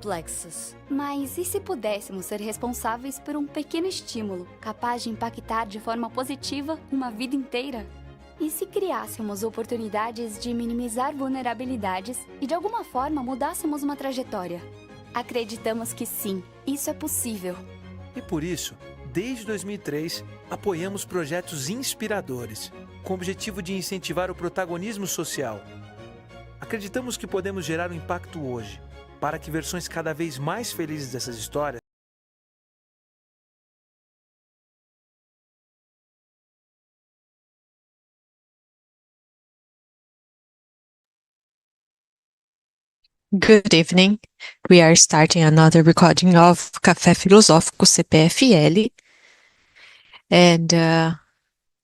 Complexos. Mas e se pudéssemos ser responsáveis por um pequeno estímulo, capaz de impactar de forma positiva uma vida inteira? E se criássemos oportunidades de minimizar vulnerabilidades e de alguma forma mudássemos uma trajetória? Acreditamos que sim, isso é possível. E por isso, desde 2003, apoiamos projetos inspiradores, com o objetivo de incentivar o protagonismo social. Acreditamos que podemos gerar um impacto hoje, para que versões cada vez mais felizes dessas histórias Good evening. We are starting another recording of Café Filosófico CPFL. And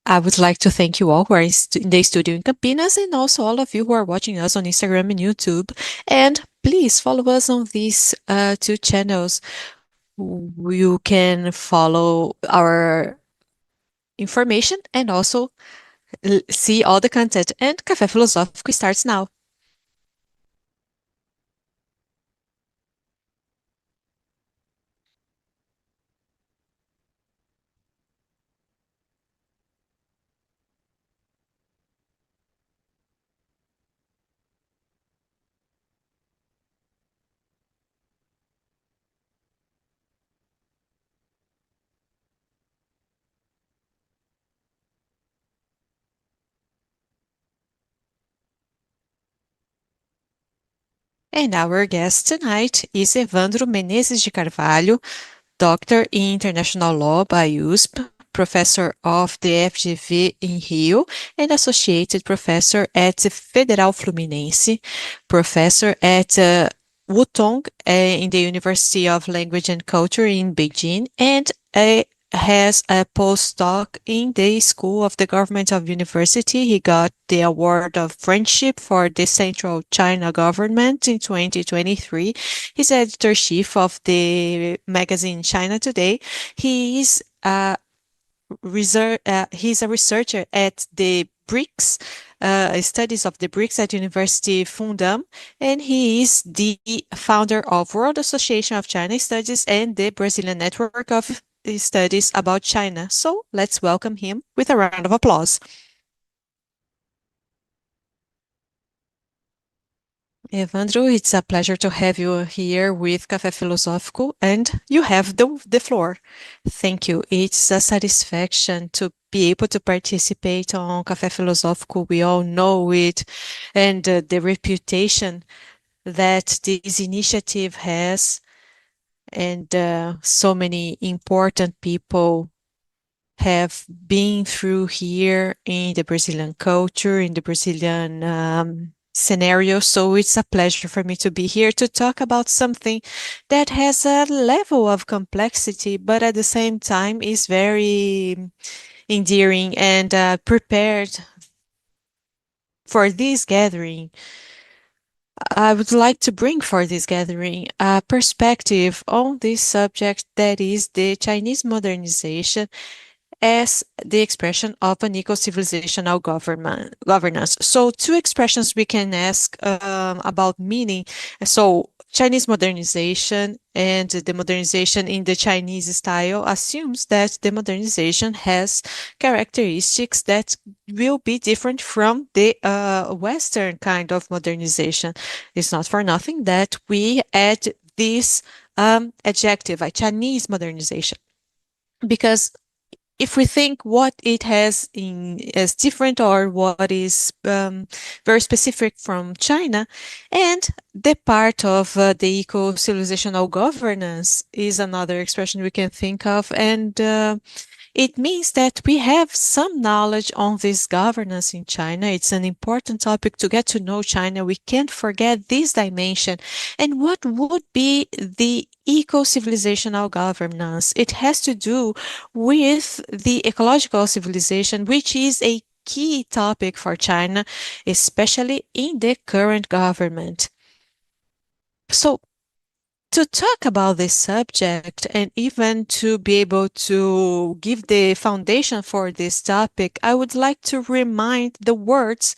I would like to thank you all who are in the studio in Campinas and also all of you who are watching us on Instagram and YouTube. And please follow us on these two channels. You can follow our information and also see all the content. And Café Filosófico starts now. And our guest tonight is Evandro Menezes de Carvalho, Doctor in International Law by USP, Professor of the FGV in Rio, and Associated Professor at Federal Fluminense, Professor at Wutong in the University of Language and Culture in Beijing, and has a postdoc in the School of the Government of University. He got the Award of Friendship for the Central China Government in 2023. He's editor-chief of the magazine China Today. He is he's a researcher at the BRICS, studies of the BRICS at University Fundam, and he is the founder of World Association of China Studies and the Brazilian Network of Studies about China. So let's welcome him with a round of applause. Evandro, it's a pleasure to have you here with Café Filosófico, and you have the floor. Thank you. It's a satisfaction to be able to participate on Café Filosófico. We all know it, and the reputation that this initiative has, and so many important people have been through here in the Brazilian culture, in the Brazilian scenario. So it's a pleasure for me to be here to talk about something that has a level of complexity, but at the same time is very endearing and prepared for this gathering. I would like to bring for this gathering a perspective on this subject, that is the Chinese modernization as the expression of an eco-civilizational governance. So two expressions we can ask about meaning. So Chinese modernization and the modernization in the Chinese style assumes that the modernization has characteristics that will be different from the Western kind of modernization. It's not for nothing that we add this adjective, a Chinese modernization, because if we think what it has as different or what is very specific from China, and the part of the eco-civilizational governance is another expression we can think of, and it means that we have some knowledge on this governance in China. It's an important topic to get to know China. We can't forget this dimension. And what would be the eco-civilizational governance? It has to do with the ecological civilization, which is a key topic for China, especially in the current government. So, to talk about this subject and even to be able to give the foundation for this topic, I would like to remind the words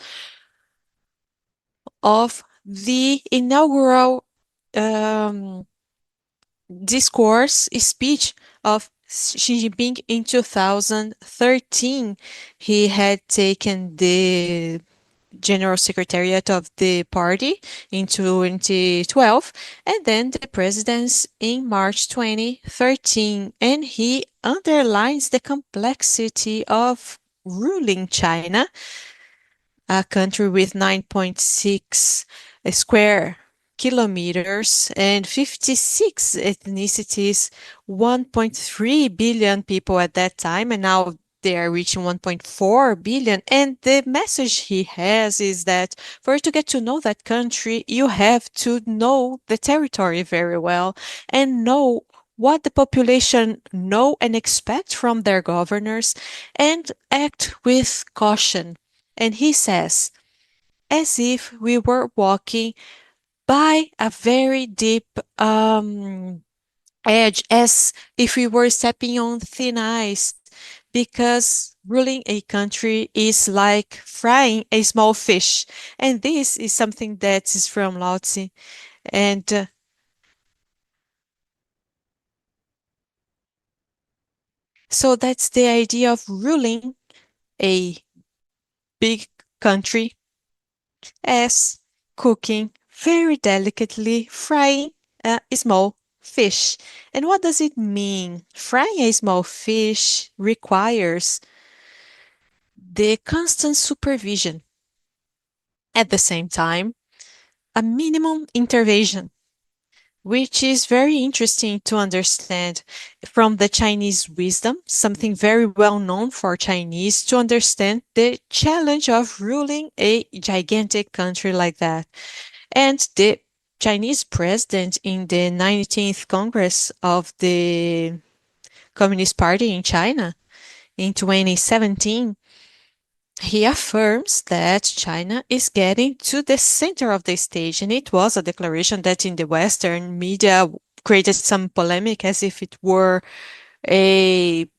of the inaugural discourse speech of Xi Jinping in 2013. He had taken the General Secretariat of the party in 2012, and then the presidency in March 2013. And he underlines the complexity of ruling China, a country with 9.6 square kilometers and 56 ethnicities, 1.3 billion people at that time, and now they are reaching 1.4 billion. And the message he has is that for you to get to know that country, you have to know the territory very well and know what the population know and expect from their governors, and act with caution. And he says, as if we were walking by a very deep edge, as if we were stepping on thin ice, because ruling a country is like frying a small fish. And this is something that is from Lao Tzu. And so that's the idea of ruling a big country as cooking very delicately, frying a small fish. And what does it mean? Frying a small fish requires the constant supervision. At the same time, a minimum intervention, which is very interesting to understand from the Chinese wisdom, something very well known for Chinese, to understand the challenge of ruling a gigantic country like that. And the Chinese president in the 19th Congress of the Communist Party in China in 2017, he affirms that China is getting to the center of the stage. And it was a declaration that in the Western media created some polemic, as if it were a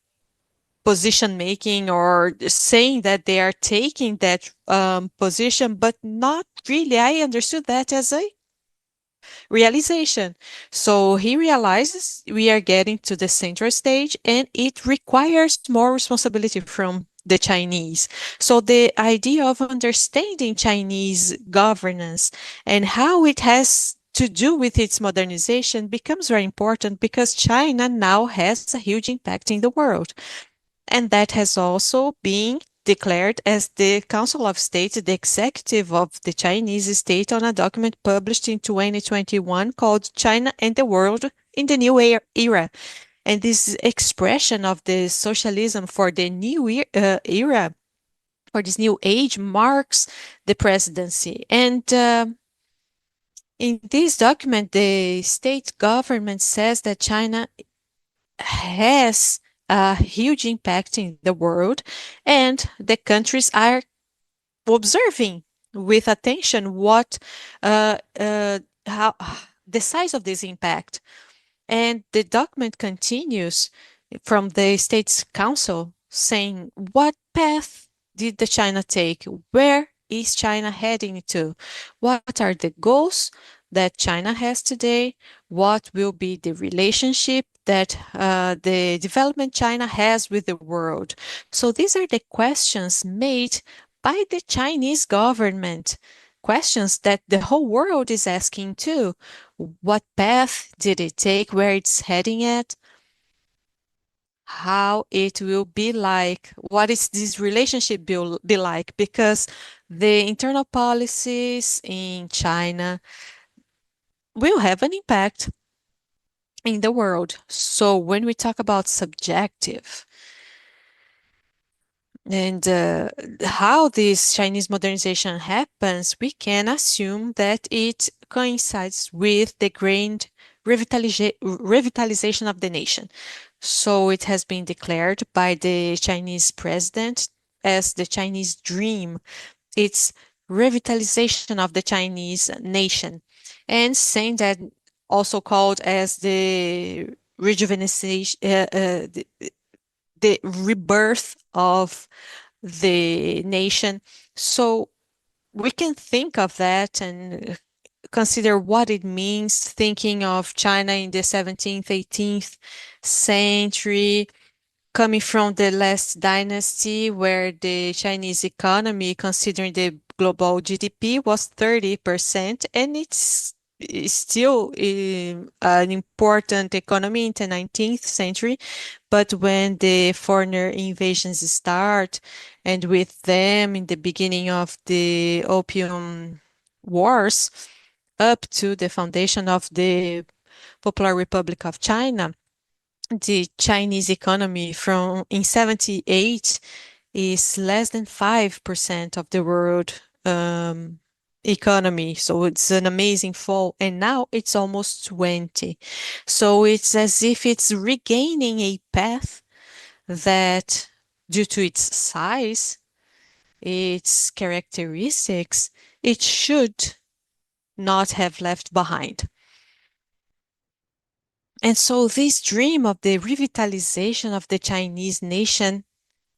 position making or saying that they are taking that position, but not really. I understood that as a realization. So he realizes we are getting to the central stage, and it requires more responsibility from the Chinese. So the idea of understanding Chinese governance and how it has to do with its modernization becomes very important, because China now has a huge impact in the world. And that has also been declared as the Council of State, the executive of the Chinese state, on a document published in 2021 called China and the World in the New Era. And this expression of the socialism for the new era, for this new age, marks the presidency. And in this document, the state government says that China has a huge impact in the world, and the countries are observing with attention what how the size of this impact. And the document continues from the States Council saying, what path did the China take? Where is China heading to? What are the goals that China has today? What will be the relationship that the development China has with the world? So these are the questions made by the Chinese government, questions that the whole world is asking too. What path did it take? Where it's heading at? How it will be like? What is this relationship be like? Because the internal policies in China will have an impact in the world. So when we talk about subjective and how this Chinese modernization happens, we can assume that it coincides with the grand revitalization of the nation. So it has been declared by the Chinese president as the Chinese dream. It's revitalization of the Chinese nation, and saying that also called as the rejuvenation, the rebirth of the nation. So we can think of that and consider what it means, thinking of China in the 17th, 18th century, coming from the last dynasty where the Chinese economy, considering the global GDP, was 30%, and it's still an important economy in the 19th century. But when the foreigner invasions start, and with them in the beginning of the Opium Wars, up to the foundation of the Popular Republic of China, the Chinese economy from in 78 is less than 5% of the world economy. So it's an amazing fall. And now it's almost 20. So it's as if it's regaining a path that, due to its size, its characteristics, it should not have left behind. And so this dream of the revitalization of the Chinese nation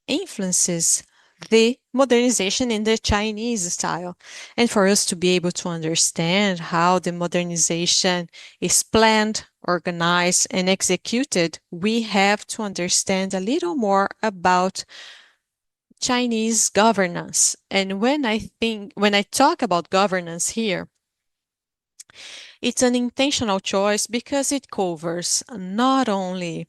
influences the modernization in the Chinese style. And for us to be able to understand how the modernization is planned, organized, and executed, we have to understand a little more about Chinese governance. And when I talk about governance here, it's an intentional choice because it covers not only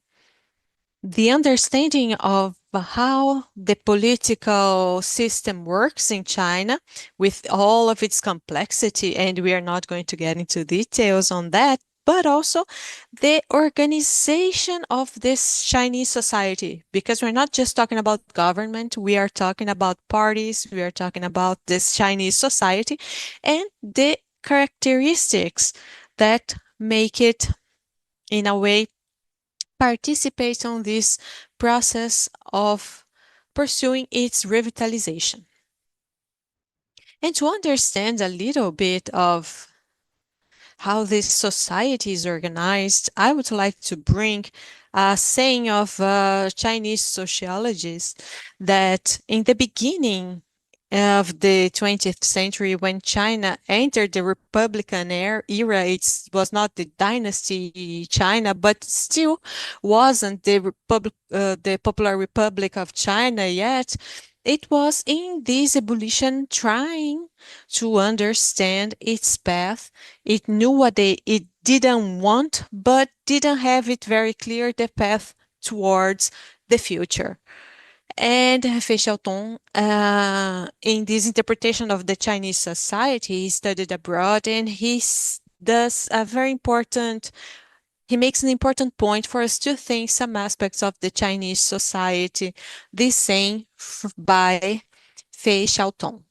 the understanding of how the political system works in China with all of its complexity, and we are not going to get into details on that, but also the organization of this Chinese society, because we're not just talking about government, we are talking about parties, we are talking about this Chinese society and the characteristics that make it, in a way, participate on this process of pursuing its revitalization. And to understand a little bit of how this society is organized, I would like to bring a saying of a Chinese sociologist that in the beginning of the 20th century, when China entered the Republican era, it was not the dynasty China, but still wasn't the Popular Republic of China yet. It was in this evolution trying to understand its path. It knew what it didn't want, but didn't have it very clear, the path towards the future. And Fei Xiaotong, in this interpretation of the Chinese society, he studied abroad, and he does a very important, he makes an important point for us to think some aspects of the Chinese society, this saying by Fei Xiaotong.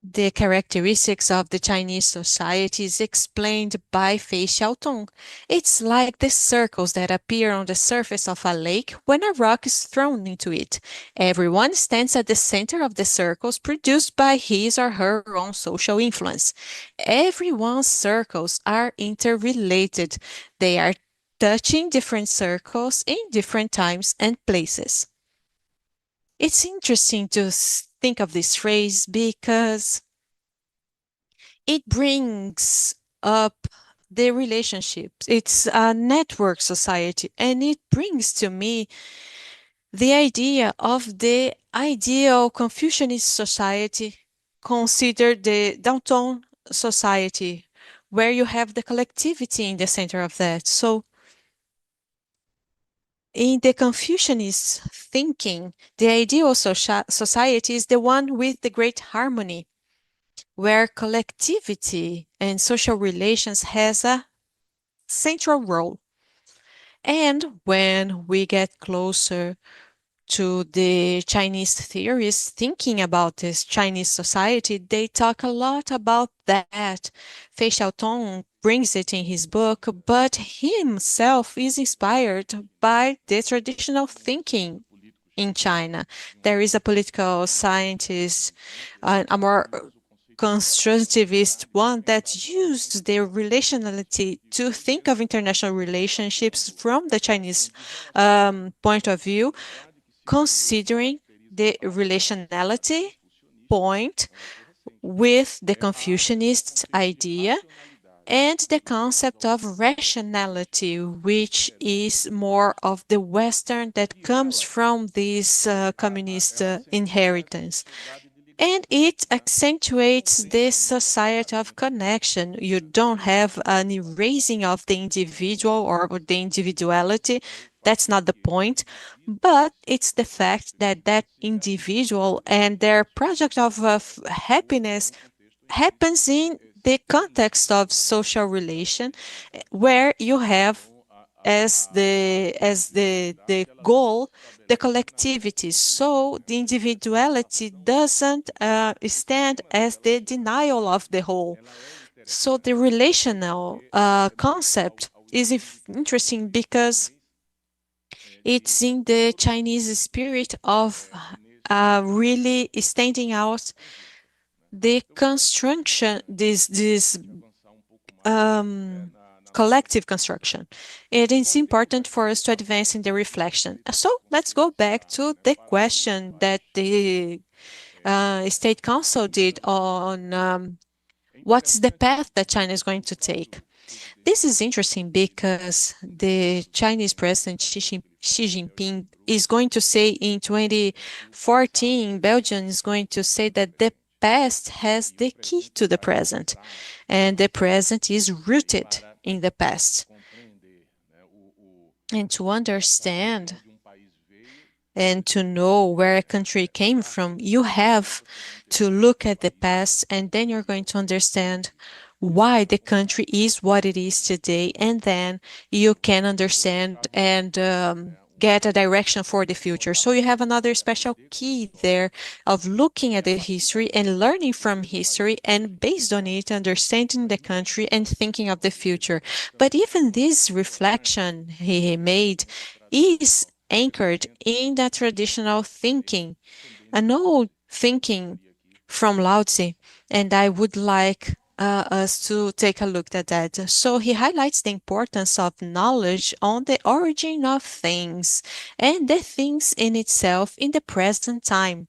The characteristics of the Chinese society is explained by Fei Xiaotong. It's like the circles that appear on the surface of a lake when a rock is thrown into it. Everyone stands at the center of the circles produced by his or her own social influence. Everyone's circles are interrelated. They are touching different circles in different times and places. It's interesting to think of this phrase because it brings up the relationships. It's a network society, and it brings to me the idea of the ideal Confucianist society, considered the downtown society, where you have the collectivity in the center of that. So in the Confucianist thinking, the ideal society is the one with the great harmony, where collectivity and social relations has a central role. And when we get closer to the Chinese theorists thinking about this Chinese society, they talk a lot about that. Fei Xiaotong brings it in his book, but he himself is inspired by the traditional thinking in China. There is a political scientist, a more constructivist one, that used their relationality to think of international relationships from the Chinese point of view, considering the relationality point with the Confucianist idea and the concept of rationality, which is more of the Western that comes from this communist inheritance. And it accentuates this society of connection. You don't have an erasing of the individual or the individuality. That's not the point. But it's the fact that that individual and their project of happiness happens in the context of social relation, where you have as the goal the collectivity. So the individuality doesn't stand as the denial of the whole. So the relational concept is interesting because it's in the Chinese spirit of really standing out the construction, this collective construction. It is important for us to advance in the reflection. So let's go back to the question that the State Council did on what's the path that China is going to take. This is interesting because the Chinese President Xi Jinping is going to say in 2014, Belgium is going to say that the past has the key to the present, and the present is rooted in the past. And to understand and to know where a country came from, you have to look at the past, and then you're going to understand why the country is what it is today, and then you can understand and get a direction for the future. So you have another special key there of looking at the history and learning from history, and based on it, understanding the country and thinking of the future. But even this reflection he made is anchored in that traditional thinking, an old thinking from Lao Tzu, and I would like us to take a look at that. So he highlights the importance of knowledge on the origin of things and the things in itself in the present time.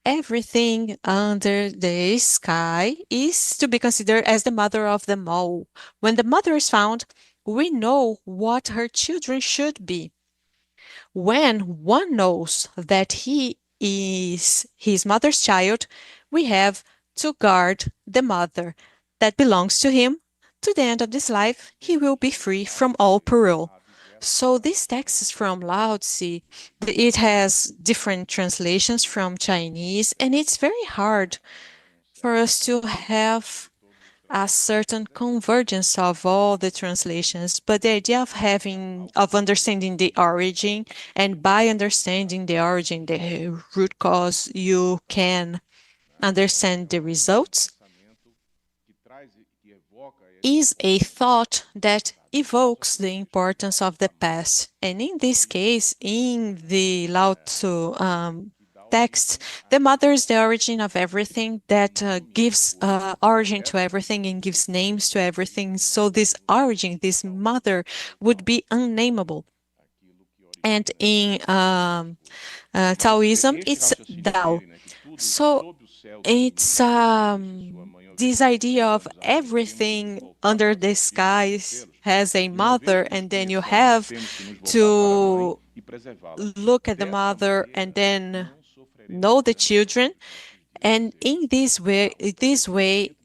Everything under the sky is to be considered as the mother of them all. When the mother is found, we know what her children should be. When one knows that he is his mother's child, we have to guard the mother that belongs to him. To the end of this life, he will be free from all peril. So this text is from Lao Tzu. It has different translations from Chinese, and it's very hard for us to have a certain convergence of all the translations, but the idea of understanding the origin, and by understanding the origin, the root cause, you can understand the results, is a thought that evokes the importance of the past. And in this case, in the Lao Tzu text, the mother is the origin of everything, that gives origin to everything and gives names to everything. So this origin, this mother, would be unnameable. And in Taoism, it's Tao. So it's this idea of everything under the skies has a mother, and then you have to look at the mother and then know the children, and in this way,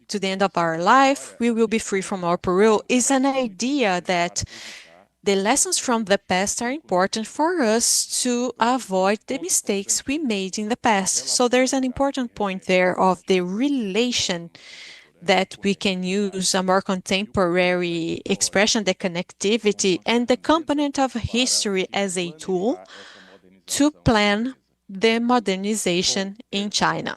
to the end of our life, we will be free from our peril, is an idea that the lessons from the past are important for us to avoid the mistakes we made in the past. So there's an important point there of the relation that we can use, a more contemporary expression, the connectivity, and the component of history as a tool to plan the modernization in China.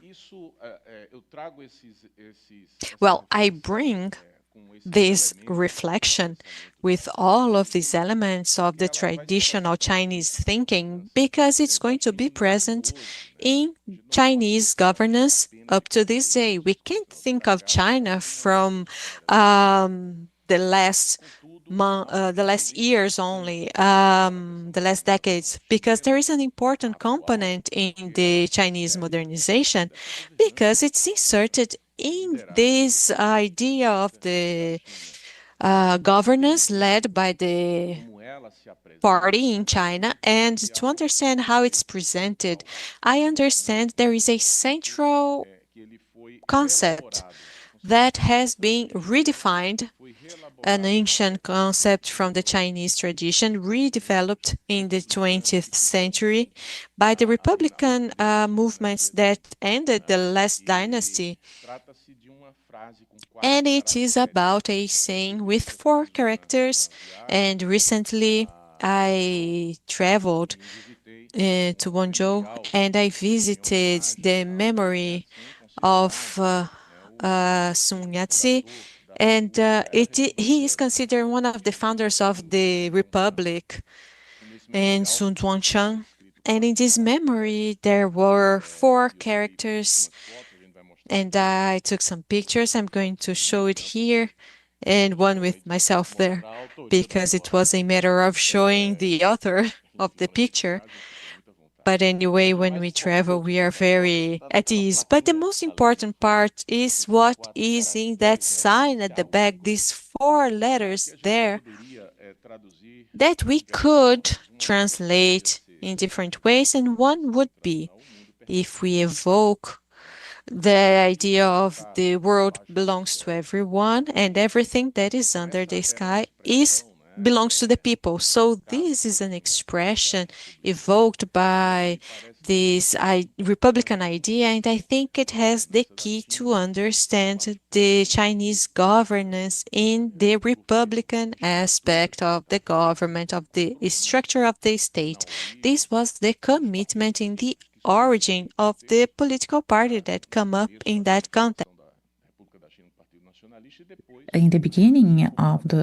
Well, I bring this reflection with all of these elements of the traditional Chinese thinking because it's going to be present in Chinese governance up to this day. We can't think of China from the last the last years only, the last decades, because there is an important component in the Chinese modernization, because it's inserted in this idea of the governance led by the party in China. And to understand how it's presented, I understand there is a central concept that has been redefined, an ancient concept from the Chinese tradition, redeveloped in the 20th century by the Republican movements that ended the last dynasty. And it is about a saying with 4 characters. And recently I traveled to Guangzhou and I visited the memory of Sun Yat-sen, and he is considered one of the founders of the Republic, and Sun Tuanshan. And in this memory, there were 4 characters, and I took some pictures. I'm going to show it here, and one with myself there, because it was a matter of showing the author of the picture. But anyway, when we travel, we are very at ease. But the most important part is what is in that sign at the back, these 4 letters there, that we could translate in different ways. And one would be, if we evoke the idea of the world belongs to everyone and everything that is under the sky belongs to the people. So this is an expression evoked by this Republican idea, and I think it has the key to understand the Chinese governance in the Republican aspect of the government, of the structure of the state. This was the commitment in the origin of the political party that come up in that context. In the beginning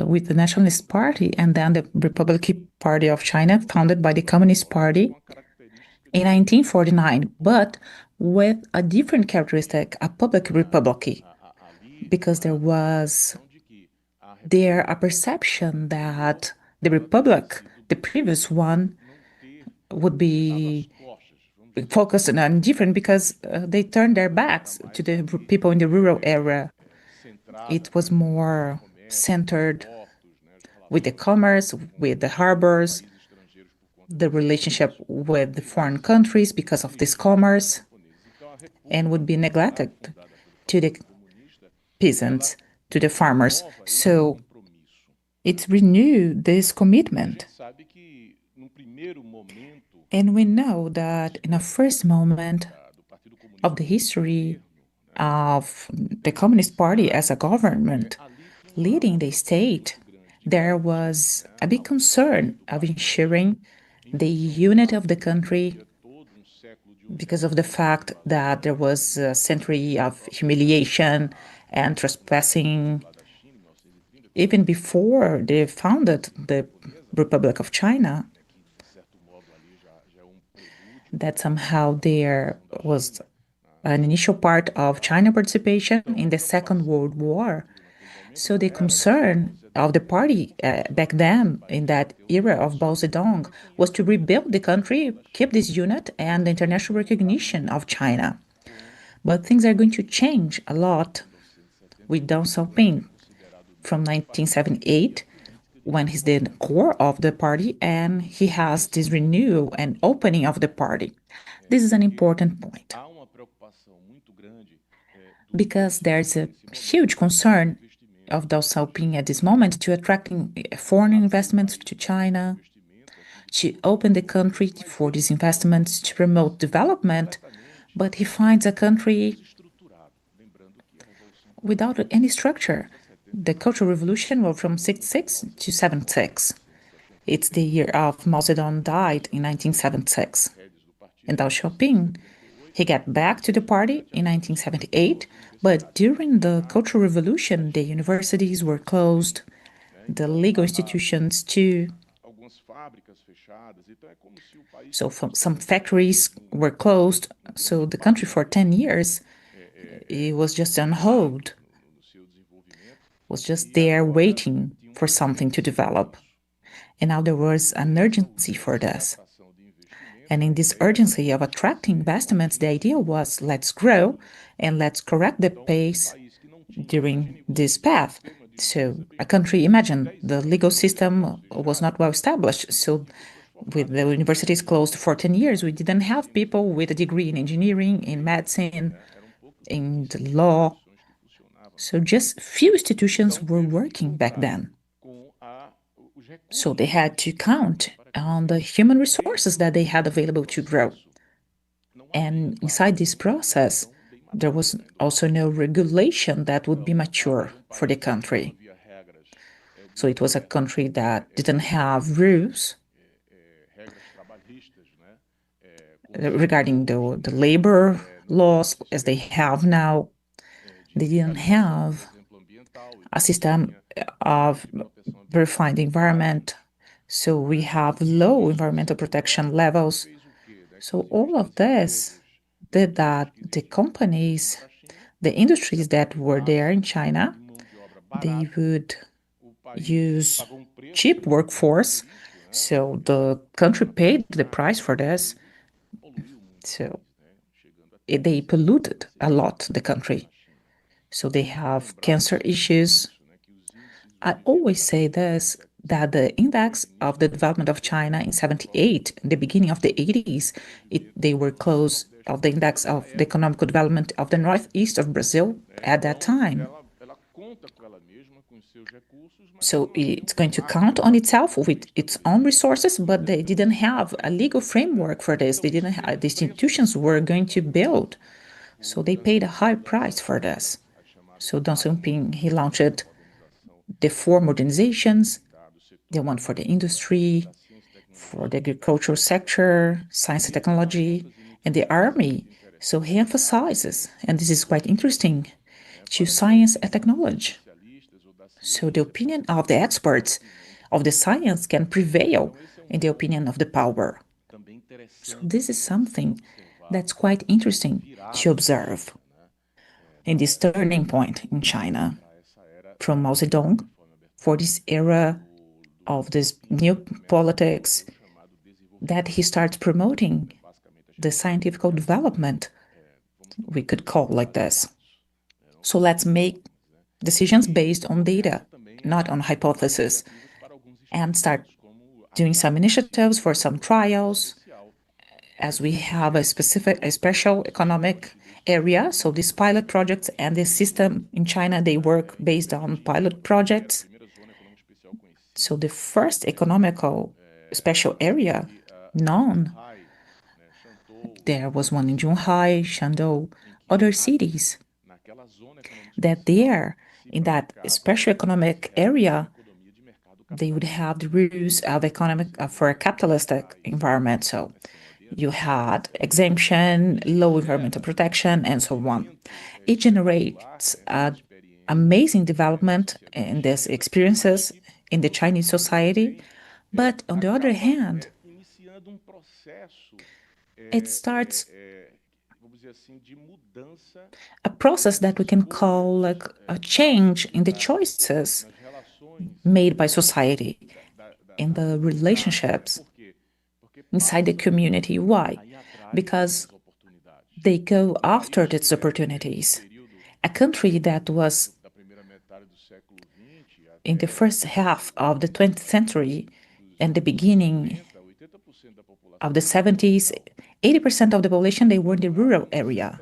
with the Nationalist Party and then the Republican Party of China, founded by the Communist Party in 1949, but with a different characteristic, a public republic, because there was a perception that the republic, the previous one, would be focused on different, because they turned their backs to the people in the rural area. It was more centered with the commerce, with the harbors, the relationship with the foreign countries because of this commerce, and would be neglected to the peasants, to the farmers. So it renewed this commitment. And we know that in a first moment of the history of the Communist Party as a government leading the state, there was a big concern of ensuring the unity of the country because of the fact that there was a century of humiliation and trespassing even before they founded the Republic of China, that somehow there was an initial part of China participation in the Second World War. So the concern of the party back then, in that era of Mao Zedong, was to rebuild the country, keep this unit and the international recognition of China. But things are going to change a lot with Deng Xiaoping from 1978, when he's the core of the party, and he has this renewal and opening of the party. This is an important point, because there's a huge concern of Deng Xiaoping at this moment to attracting foreign investments to China, to open the country for these investments, to promote development, but he finds a country without any structure. The Cultural Revolution was from 66 to 76. It's the year of Mao Zedong died in 1976. And Deng Xiaoping, he got back to the party in 1978, but during the Cultural Revolution, the universities were closed, the legal institutions too. So some factories were closed, so the country for 10 years, it was just on hold, was just there waiting for something to develop. And now there was an urgency for this. And in this urgency of attracting investments, the idea was, let's grow and let's correct the pace during this path. So a country, imagine, the legal system was not well established. So with the universities closed for 10 years, we didn't have people with a degree in engineering, in medicine, in the law. So just few institutions were working back then. So they had to count on the human resources that they had available to grow. And inside this process, there was also no regulation that would be mature for the country. So it was a country that didn't have rules regarding the labor laws as they have now. They didn't have a system of verifying the environment. So we have low environmental protection levels. So all of this did that the companies, the industries that were there in China, they would use cheap workforce. So the country paid the price for this. So they polluted a lot, the country. So they have cancer issues. I always say this, that the index of the development of China in 78, in the beginning of the 80s, they were close of the index of the economic development of the northeast of Brazil at that time. So it's going to count on itself with its own resources, but they didn't have a legal framework for this. They didn't have, the institutions were going to build. So they paid a high price for this. So Deng Xiaoping, he launched the 4 modernizations, the one for the industry, for the agricultural sector, science and technology, and the army. So he emphasizes, and this is quite interesting, to science and technology. So the opinion of the experts of the science can prevail in the opinion of the power. So this is something that's quite interesting to observe in this turning point in China, from Mao Zedong, for this era of this new politics, that he starts promoting the scientific development, we could call like this. So let's make decisions based on data, not on hypothesis, and start doing some initiatives for some trials, as we have a special economic area. So these pilot projects and this system in China, they work based on pilot projects. So the first economical special area known, there was one in Zhonghai, Shandong, other cities, that there, in that special economic area, they would have the rules of economic for a capitalistic environment. So you had exemption, low environmental protection, and so on. It generates amazing development in these experiences in the Chinese society. But on the other hand, it starts a process that we can call like a change in the choices made by society, in the relationships inside the community. Why? Because they go after these opportunities. A country that was in the first half of the 20th century and the beginning of the 70s, 80% of the population, they were in the rural area.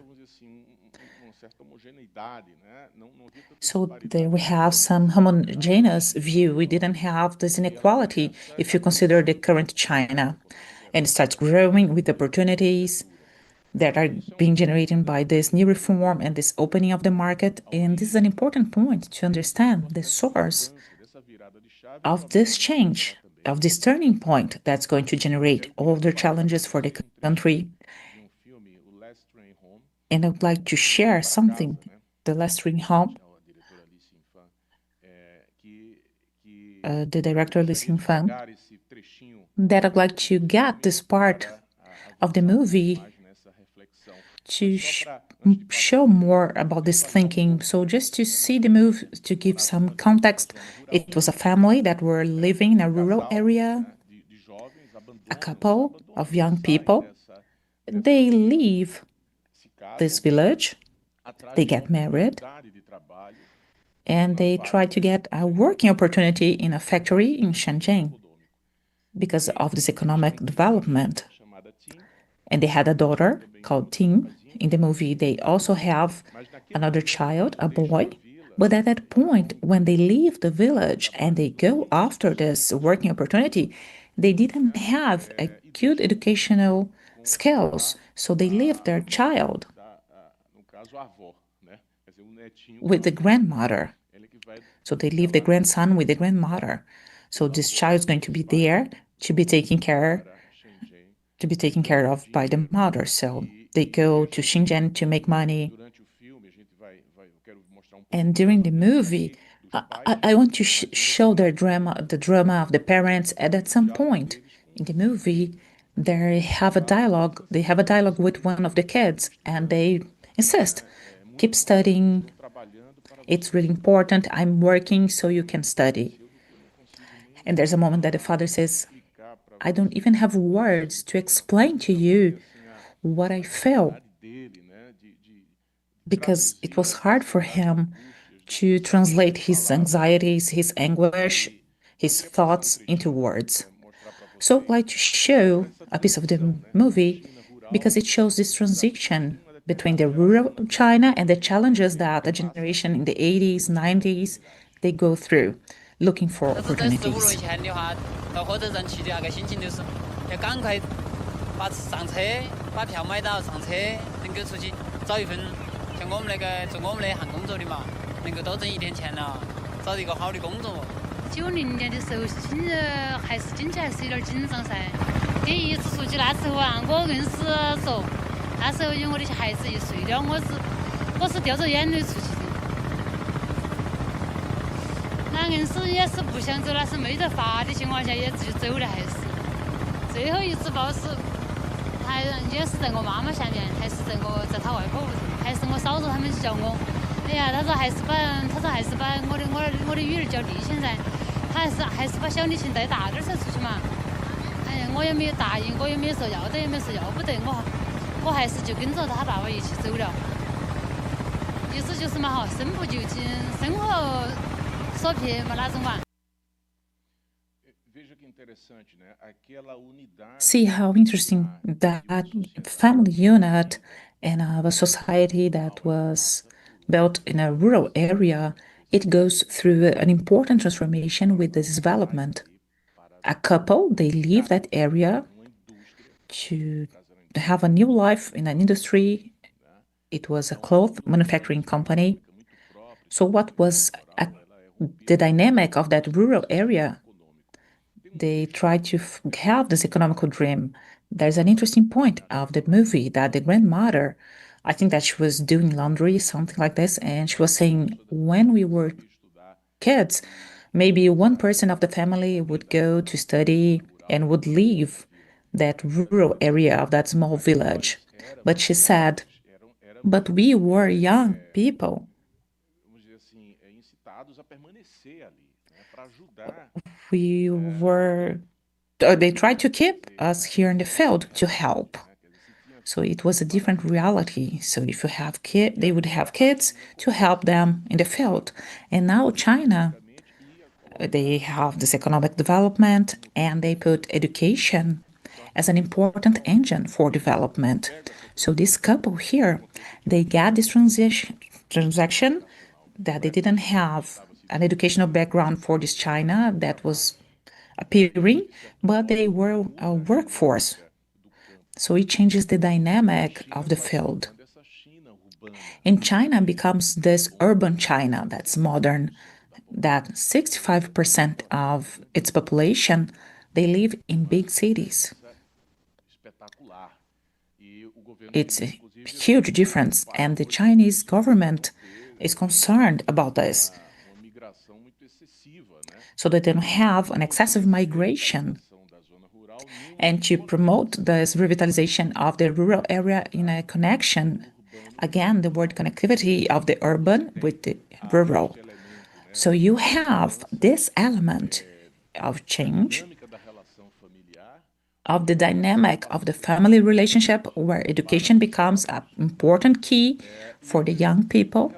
So there we have some homogeneous view. We didn't have this inequality if you consider the current China. And it starts growing with opportunities that are being generated by this new reform and this opening of the market. And this is an important point to understand the source of this change, of this turning point that's going to generate all the challenges for the country. And I would like to share something, the last train home, the director Li Xinfang, that I'd like to get this part of the movie to show more about this thinking. So just to see the movie, to give some context, it was a family that were living in a rural area, a couple of young people. They leave this village, they get married, and they try to get a working opportunity in a factory in Shenzhen because of this economic development. And they had a daughter called Tim. In the movie, they also have another child, a boy. But at that point, when they leave the village and they go after this working opportunity, they didn't have a good educational skills. So they leave their child with the grandmother. So they leave the grandson with the grandmother. So this child is going to be there to be taken care of by the mother. So they go to Shenzhen to make money. And during the movie, I want to show the drama of the parents. And at some point in the movie, they have a dialogue. They have a dialogue with one of the kids, and they insist, keep studying. It's really important. I'm working so you can study. And there's a moment that the father says, I don't even have words to explain to you what I felt, because it was hard for him to translate his anxieties, his anguish, his thoughts into words. So I'd like to show a piece of the movie because it shows this transition between the rural China and the challenges that the generation in the 80s, 90s, they go through, looking for opportunities. 90年的时候，还是经济还是有点紧张噻。第一次出去那时候啊，我硬是说，那时候因为我的孩子1岁了，我是掉着眼泪出去的。那硬是也是不想走，那是没得法的情况下也就走了，还是。最后一次报是，还也是在我妈妈下面，还是在她外婆屋头，还是我嫂子他们叫我。哎呀，他说还是把我的女儿叫丽欣噻。 还是把小李琴带大点才出去嘛。哎呀，我也没有答应，我也没有说要得，也没有说要不得，我还是就跟着他爸爸一起走了。意思就是嘛哈，身不由己，生活所迫嘛那种嘛。 See how interesting that family unit in a society that was built in a rural area. It goes through an important transformation with this development. A couple, they leave that area to have a new life in an industry. It was a cloth manufacturing company. So what was the dynamic of that rural area? They tried to have this economical dream. There's an interesting point of the movie that the grandmother, I think that she was doing laundry, something like this, and she was saying, when we were kids, maybe one person of the family would go to study and would leave that rural area of that small village. But she said, but we were young people. They tried to keep us here in the field to help. So it was a different reality. So if you have kids, they would have kids to help them in the field. And now China, they have this economic development and they put education as an important engine for development. So this couple here, they got this transaction that they didn't have an educational background for this China that was appearing, but they were a workforce. So it changes the dynamic of the field. And China becomes this urban China that's modern, that 65% of its population, they live in big cities. It's a huge difference, and the Chinese government is concerned about this, so that they don't have an excessive migration, and to promote this revitalization of the rural area in a connection again, the word connectivity of the urban with the rural. So you have this element of change, of the dynamic of the family relationship, where education becomes an important key for the young people.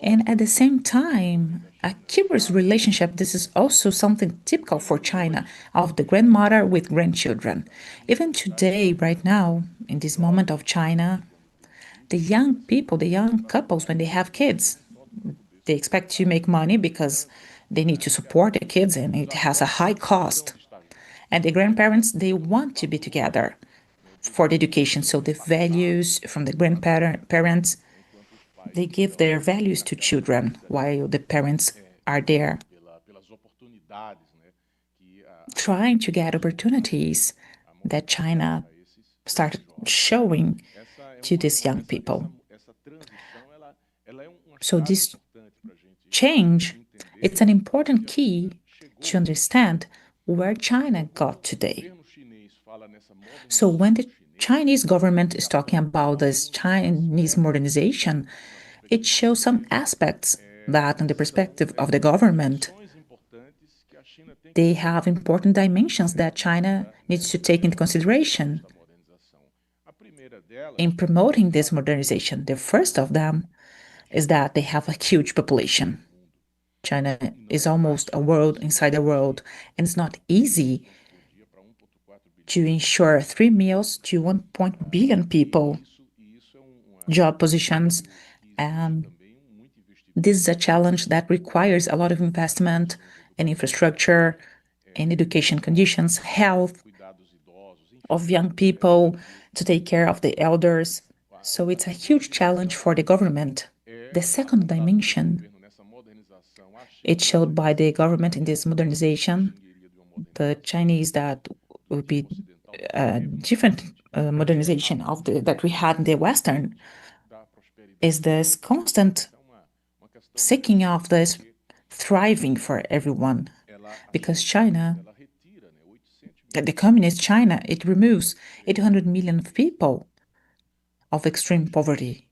And at the same time, a curious relationship, this is also something typical for China, of the grandmother with grandchildren. Even today, right now, in this moment of China, the young people, the young couples, when they have kids, they expect to make money because they need to support the kids and it has a high cost. And the grandparents, they want to be together for the education. So the values from the grandparents, they give their values to children while the parents are there trying to get opportunities that China started showing to these young people. So this change, it's an important key to understand where China got today. So when the Chinese government is talking about this Chinese modernization, it shows some aspects that, in the perspective of the government, they have important dimensions that China needs to take into consideration in promoting this modernization. The first of them is that they have a huge population. China is almost a world inside a world, and it's not easy to ensure 3 meals to 1 billion people, job positions, and this is a challenge that requires a lot of investment in infrastructure, in education conditions, health of young people, to take care of the elders. So it's a huge challenge for the government. The second dimension, it's showed by the government in this modernization, the Chinese that would be a different modernization of that we had in the Western, is this constant seeking of this thriving for everyone. Because China, the communist China, it removes 800 million people of extreme poverty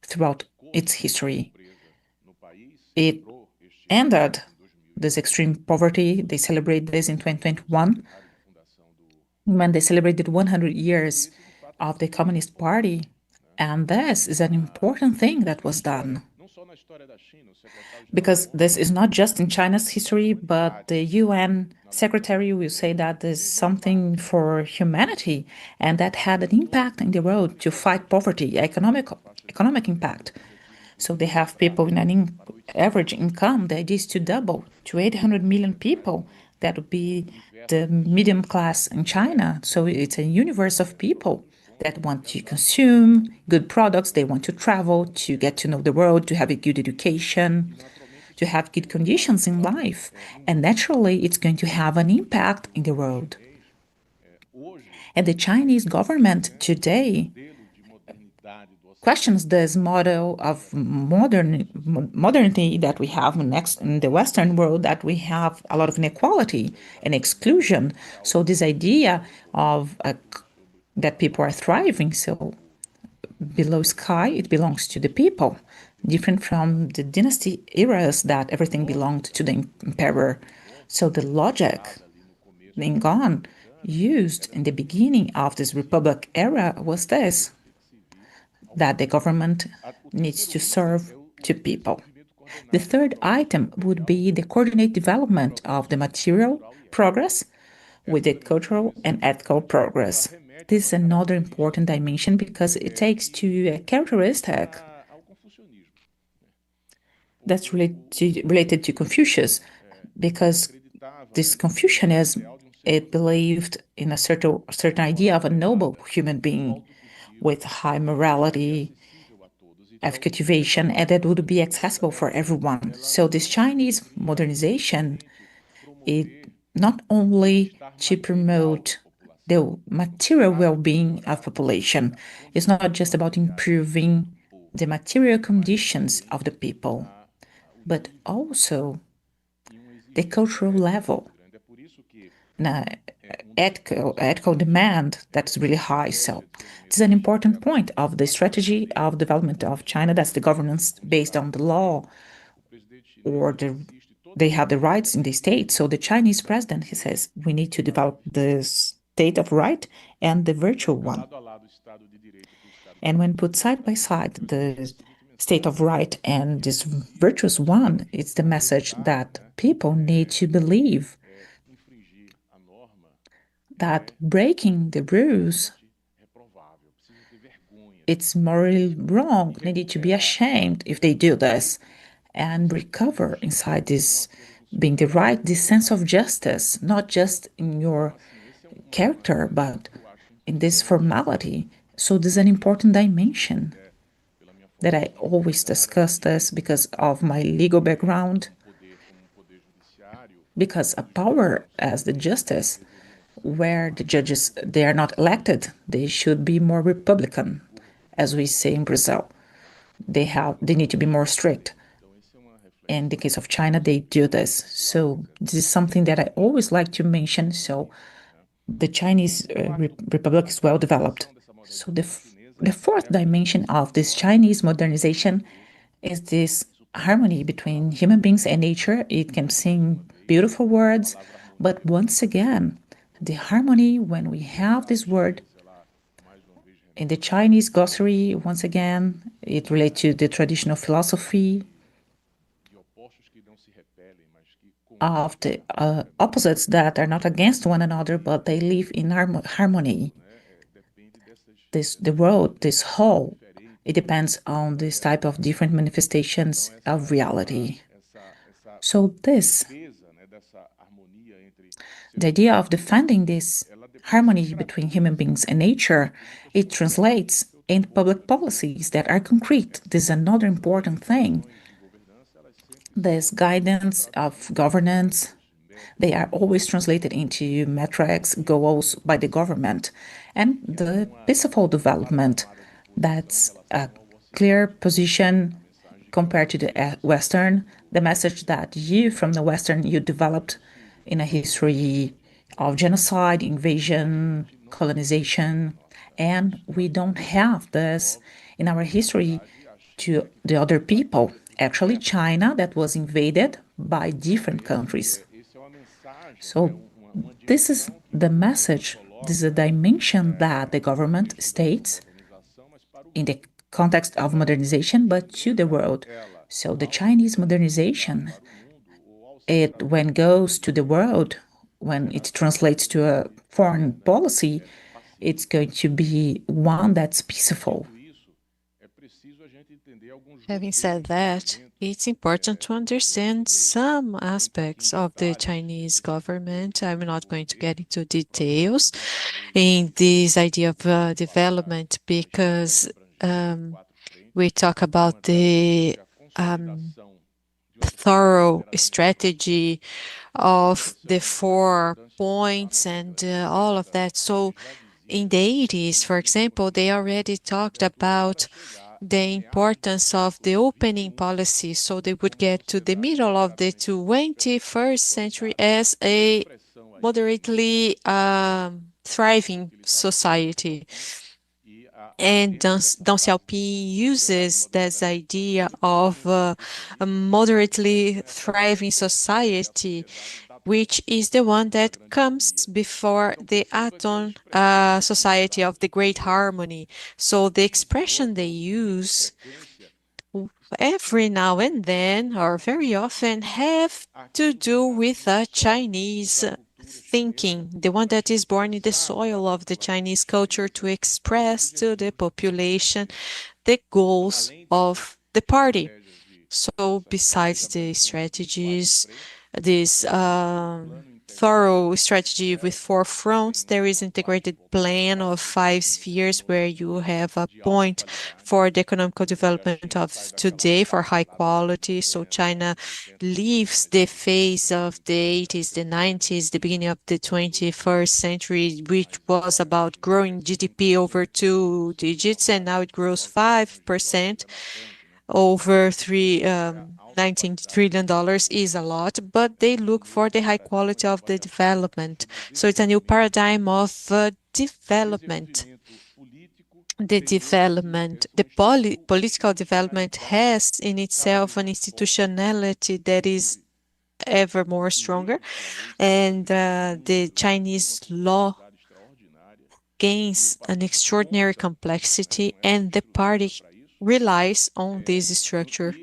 throughout its history. It ended this extreme poverty. They celebrate this in 2021 when they celebrated 100 years of the Communist Party. And this is an important thing that was done. Because this is not just in China's history, but the UN Secretary will say that there's something for humanity, and that had an impact in the world to fight poverty, economic impact. So they have people in an average income that is to double to 800 million people. That would be the medium class in China. So it's a universe of people that want to consume good products, they want to travel, to get to know the world, to have a good education, to have good conditions in life. And naturally, it's going to have an impact in the world. And the Chinese government today questions this model of modernity that we have next in the Western world, that we have a lot of inequality and exclusion. So this idea of that people are thriving, so below sky, it belongs to the people, different from the dynasty eras that everything belonged to the emperor. So the logic being gone, used in the beginning of this republic era was this, that the government needs to serve to people. The third item would be the coordinated development of the material progress with the cultural and ethical progress. This is another important dimension because it takes to a characteristic that's related to Confucius, because this Confucianism, it believed in a certain idea of a noble human being with high morality, cultivation, and that would be accessible for everyone. So this Chinese modernization, it not only to promote the material well-being of population, it's not just about improving the material conditions of the people, but also the cultural level. Now, ethical demand that's really high. So it's an important point of the strategy of development of China. That's the governance based on the law, or they have the rights in the state. So the Chinese president, he says, we need to develop the state of right and the virtual one. And when put side by side, the state of right and this virtuous one, it's the message that people need to believe that breaking the rules, it's morally wrong. They need to be ashamed if they do this and recover inside this being the right, this sense of justice, not just in your character, but in this formality. So this is an important dimension that I always discuss this because of my legal background, because a power as the justice, where the judges, they are not elected, they should be more Republican, as we say in Brazil. They need to be more strict. In the case of China, they do this. So this is something that I always like to mention. So the Chinese Republic is well developed. So the fourth dimension of this Chinese modernization is this harmony between human beings and nature. It can sing beautiful words, but once again, the harmony when we have this word in the Chinese glossary, once again, it relates to the traditional philosophy of the opposites that are not against one another, but they live in harmony. The world, this whole, it depends on this type of different manifestations of reality. So the idea of defending this harmony between human beings and nature, it translates in public policies that are concrete. This is another important thing. This guidance of governance, they are always translated into metrics, goals by the government. And the peaceful development, that's a clear position compared to the Western, the message that you from the Western, you developed in a history of genocide, invasion, colonization, and we don't have this in our history to the other people. Actually, China that was invaded by different countries. So this is the message, this is a dimension that the government states in the context of modernization, but to the world. So the Chinese modernization, when it goes to the world, when it translates to a foreign policy, it's going to be one that's peaceful. Having said that, it's important to understand some aspects of the Chinese government. I'm not going to get into details in this idea of development because we talk about the thorough strategy of the 4 points and all of that. So in the 80s, for example, they already talked about the importance of the opening policy, so they would get to the middle of the 21st century as a moderately thriving society. And Deng Xiaoping uses this idea of a moderately thriving society, which is the one that comes before the Aton society of the Great Harmony. So the expression they use every now and then, or very often, have to do with a Chinese thinking, the one that is born in the soil of the Chinese culture to express to the population the goals of the party. So besides the strategies, this thorough strategy with 4 fronts, there is integrated plan of 5 spheres where you have a point for the economical development of today for high quality. So China leaves the phase of the 80s, the 90s, the beginning of the 21st century, which was about growing GDP over 2 digits, and now it grows 5%. over 19 trillion dollars is a lot, but they look for the high quality of the development. So it's a new paradigm of development. The political development has in itself an institutionality that is ever more stronger, and the Chinese law gains an extraordinary complexity, and the party relies on this structure.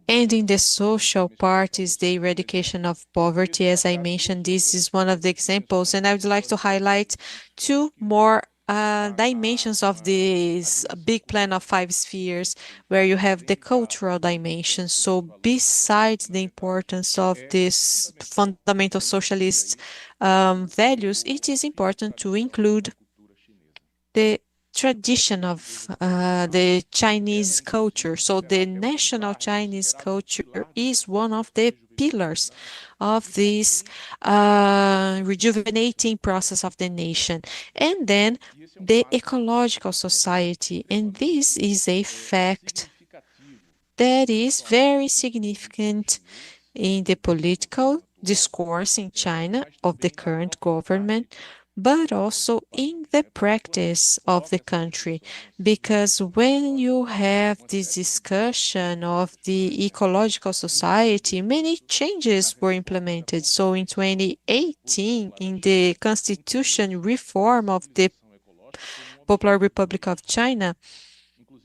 And in the social part is the eradication of poverty. As I mentioned, this is one of the examples, and I would like to highlight two more dimensions of this big plan of 5 spheres, where you have the cultural dimension. So besides the importance of these fundamental socialist values, it is important to include the tradition of the Chinese culture. So the national Chinese culture is one of the pillars of this rejuvenating process of the nation. And then the ecological society, and this is a fact that is very significant in the political discourse in China of the current government, but also in the practice of the country. Because when you have this discussion of the ecological society, many changes were implemented. So in 2018, in the constitution reform of the Popular Republic of China,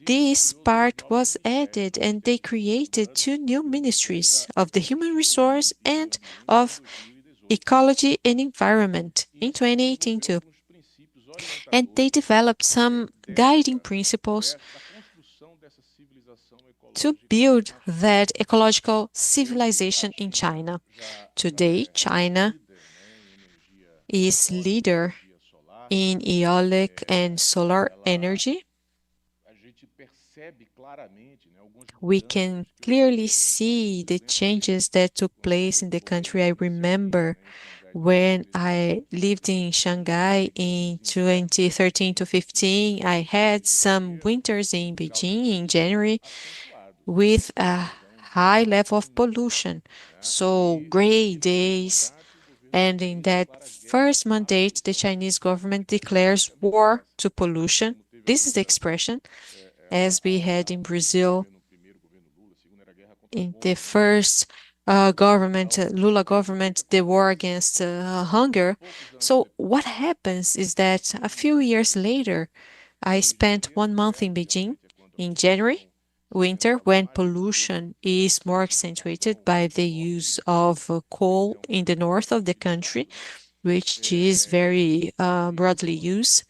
this part was added, and they created 2 new ministries of the human resource and of ecology and environment in 2018 too. And they developed some guiding principles to build that ecological civilization in China. Today, China is leader in eolic and solar energy. We can clearly see the changes that took place in the country. I remember when I lived in Shanghai in 2013 to 15, I had some winters in Beijing in January with a high level of pollution, so gray days. And in that first mandate, the Chinese government declares war to pollution. This is the expression, as we had in Brazil in the first Lula government, the war against hunger. So what happens is that a few years later, I spent 1 month in Beijing in January, winter, when pollution is more accentuated by the use of coal in the north of the country, which is very broadly used.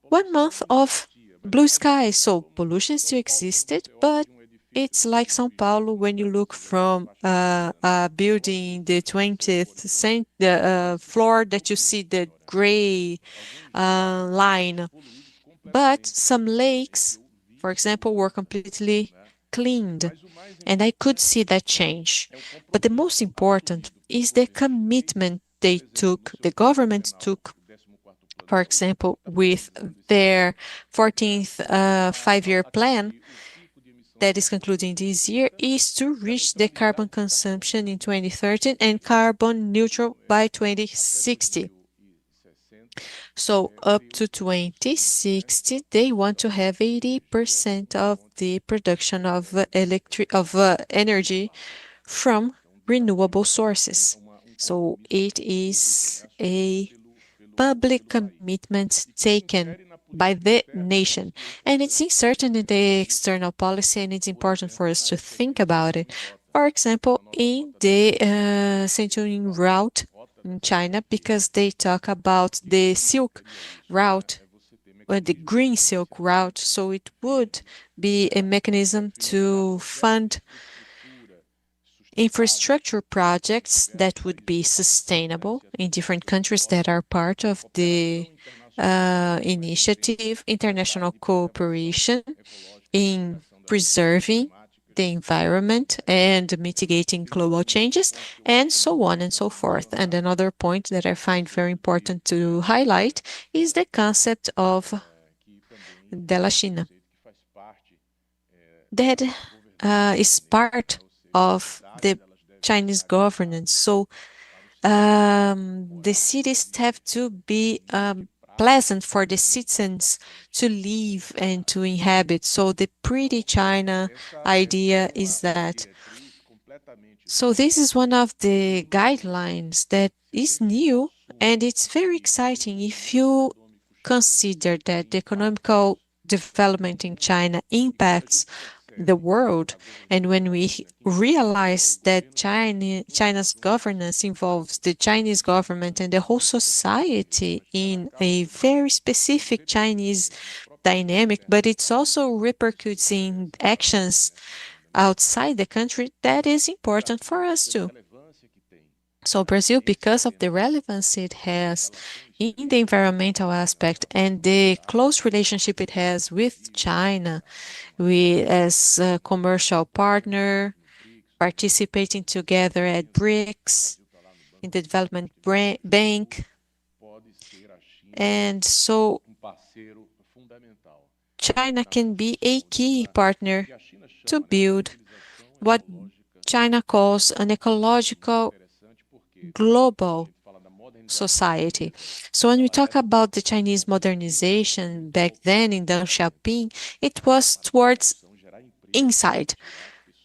1 month of blue sky, so pollution still existed, but it's like São Paulo when you look from a building in the 20th floor that you see the gray line. But some lakes, for example, were completely cleaned, and I could see that change. But the most important is the commitment the government took, for example, with their 14th five-year plan that is concluding this year, is to reach the carbon consumption in 2030 and carbon neutral by 2060. So up to 2060, they want to have 80% of the production of energy from renewable sources. So it is a public commitment taken by the nation, and it's inserted in the external policy, and it's important for us to think about it. For example, in the Sichuan route in China, because they talk about the Silk Route, or the Green Silk Route, so it would be a mechanism to fund infrastructure projects that would be sustainable in different countries that are part of the initiative, international cooperation in preserving the environment and mitigating global changes, and so on and so forth. And another point that I find very important to highlight is the concept of Bela China. That is part of the Chinese governance. So the cities have to be pleasant for the citizens to live and to inhabit. So the pretty China idea is that. So this is one of the guidelines that is new, and it's very exciting if you consider that the economical development in China impacts the world, and when we realize that China's governance involves the Chinese government and the whole society in a very specific Chinese dynamic, but it's also repercutes in actions outside the country, that is important for us too. So Brazil, because of the relevance it has in the environmental aspect and the close relationship it has with China, we as a commercial partner, participating together at BRICS, in the Development Bank, and so China can be a key partner to build what China calls an ecological global society. So when we talk about the Chinese modernization back then in Deng Xiaoping, it was towards inside,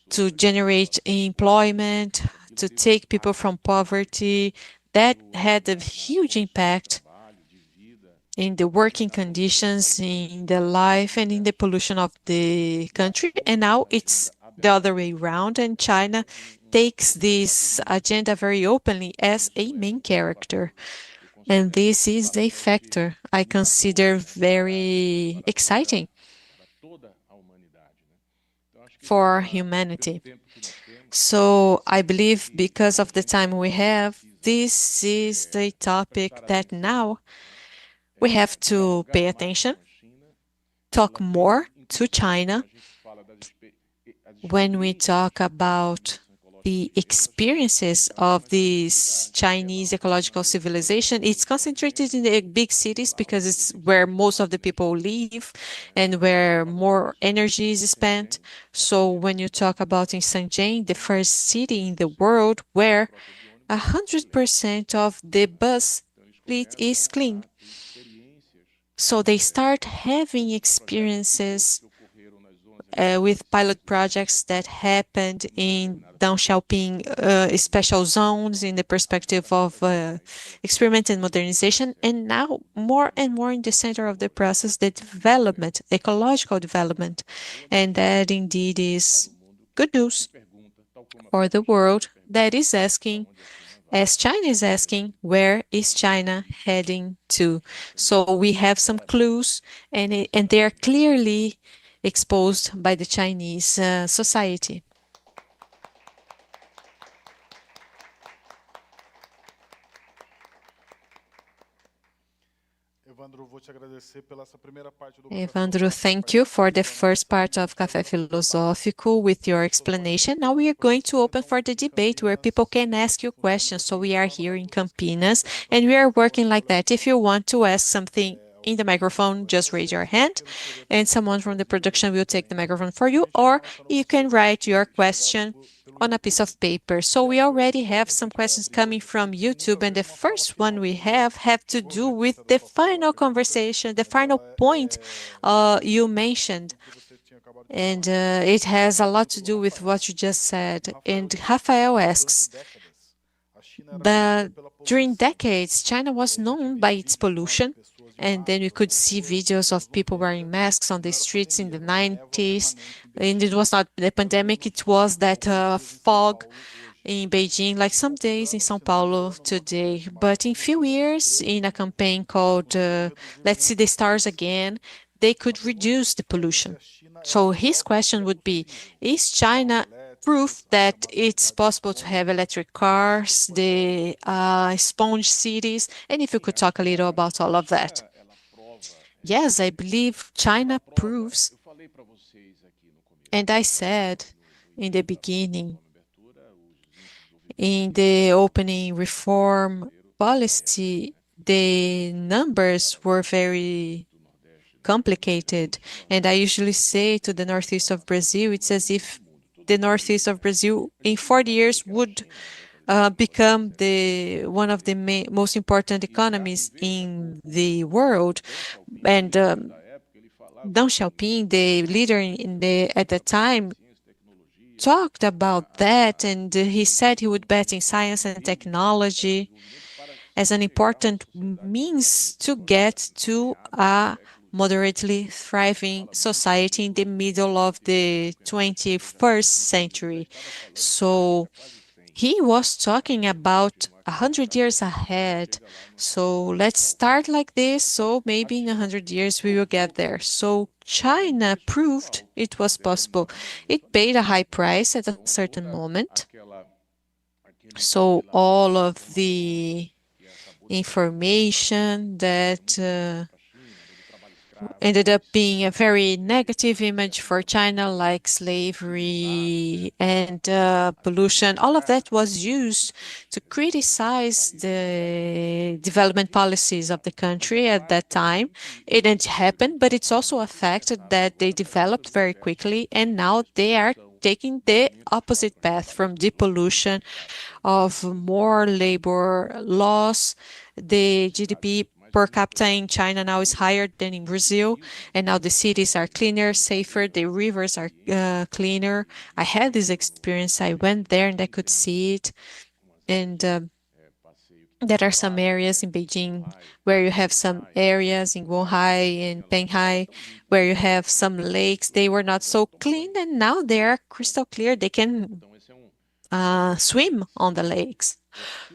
to generate employment, to take people from poverty. That had a huge impact in the working conditions, in the life, and in the pollution of the country. And now it's the other way around, and China takes this agenda very openly as a main character. And this is a factor I consider very exciting for humanity. So I believe because of the time we have, this is the topic that now we have to pay attention, talk more to China. When we talk about the experiences of this Chinese ecological civilization, it's concentrated in the big cities because it's where most of the people live and where more energy is spent. So when you talk about in Shenzhen, the first city in the world where 100% of the bus fleet is clean. So they start having experiences with pilot projects that happened in Deng Xiaoping special zones in the perspective of experiment and modernization, and now more and more in the center of the process, the development, ecological development. And that indeed is good news for the world that is asking, as China is asking, where is China heading to? So we have some clues, and they are clearly exposed by the Chinese society. Evandro, thank you for the first part of Café Filosófico with your explanation. Now we are going to open for the debate where people can ask you questions. So we are here in Campinas and we are working like that. If you want to ask something in the microphone, just raise your hand and someone from the production will take the microphone for you, or you can write your question on a piece of paper. So we already have some questions coming from YouTube, and the first one we have to do with the final conversation, the final point you mentioned. And it has a lot to do with what you just said. And Rafael asks, but during decades, China was known by its pollution. And then we could see videos of people wearing masks on the streets in the 90s. And it was not the pandemic, it was that fog in Beijing, like some days in São Paulo today. But in few years, in a campaign called Let's See the Stars Again, they could reduce the pollution. So his question would be, is China proof that it's possible to have electric cars, the sponge cities, and if you could talk a little about all of that. Yes, I believe China proves, and I said in the beginning, in the opening reform policy, the numbers were very complicated. And I usually say to the northeast of Brazil, it's as if the northeast of Brazil in 40 years would become one of the most important economies in the world. And Deng Xiaoping, the leader at the time, talked about that, and he said he would bet in science and technology as an important means to get to a moderately thriving society in the middle of the 21st century. So he was talking about 100 years ahead. So let's start like this. So maybe in 100 years we will get there. So China proved it was possible. It paid a high price at a certain moment. So all of the information that ended up being a very negative image for China, like slavery and pollution. All of that was used to criticize the development policies of the country at that time. It didn't happen, but it's also a fact that they developed very quickly, and now they are taking the opposite path from depollution, of more labor laws. The GDP per capita in China now is higher than in Brazil, and now the cities are cleaner, safer, the rivers are cleaner. I had this experience. I went there and I could see it. And there are some areas in Beijing where you have some areas in Guohai and Penghai where you have some lakes. They were not so clean, and now they are crystal clear. They can swim on the lakes.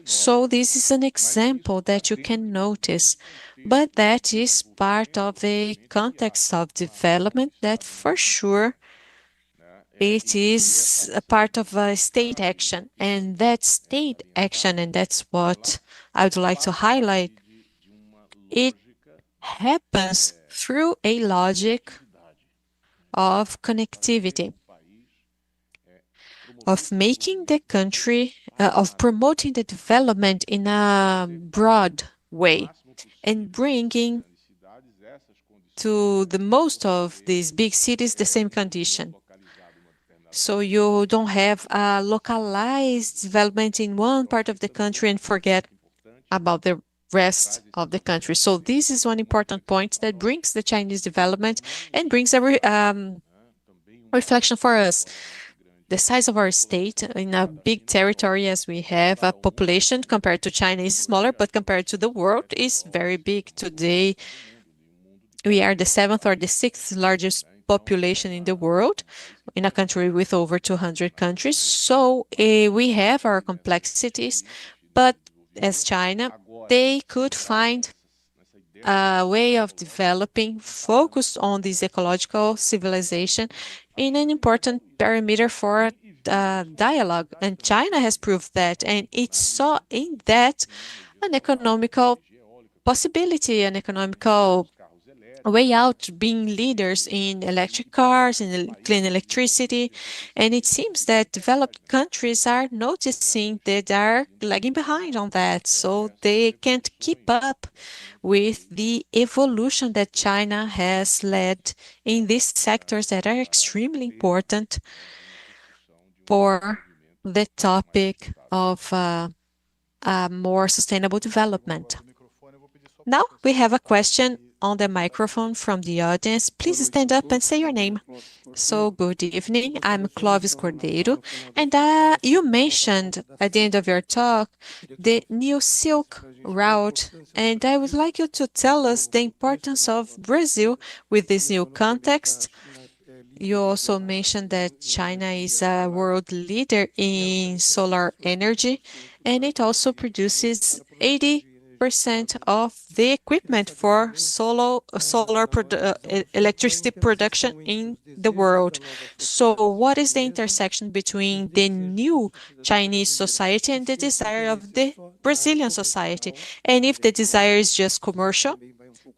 So this is an example that you can notice, but that is part of a context of development that for sure it is a part of a state action. And that state action, and that's what I would like to highlight, it happens through a logic of connectivity, of making the country, of promoting the development in a broad way and bringing to the most of these big cities the same condition. So you don't have a localized development in one part of the country and forget about the rest of the country. So this is one important point that brings the Chinese development and brings a reflection for us. The size of our state in a big territory as we have, a population compared to China is smaller, but compared to the world is very big. Today, we are the 7th or the 6th largest population in the world, in a country with over 200 countries. So we have our complexities, but as China, they could find a way of developing focused on this ecological civilization in an important parameter for dialogue. And China has proved that, and it saw in that an economical possibility, an economical way out, being leaders in electric cars, in clean electricity. And it seems that developed countries are noticing that they are lagging behind on that. So they can't keep up with the evolution that China has led in these sectors that are extremely important for the topic of more sustainable development. Now we have a question on the microphone from the audience. Please stand up and say your name. So good evening, I'm Clovis Cordeiro, and you mentioned at the end of your talk the new Silk Route, and I would like you to tell us the importance of Brazil with this new context. You also mentioned that China is a world leader in solar energy, and it also produces 80% of the equipment for solar electricity production in the world. So what is the intersection between the new Chinese society and the desire of the Brazilian society? And if the desire is just commercial,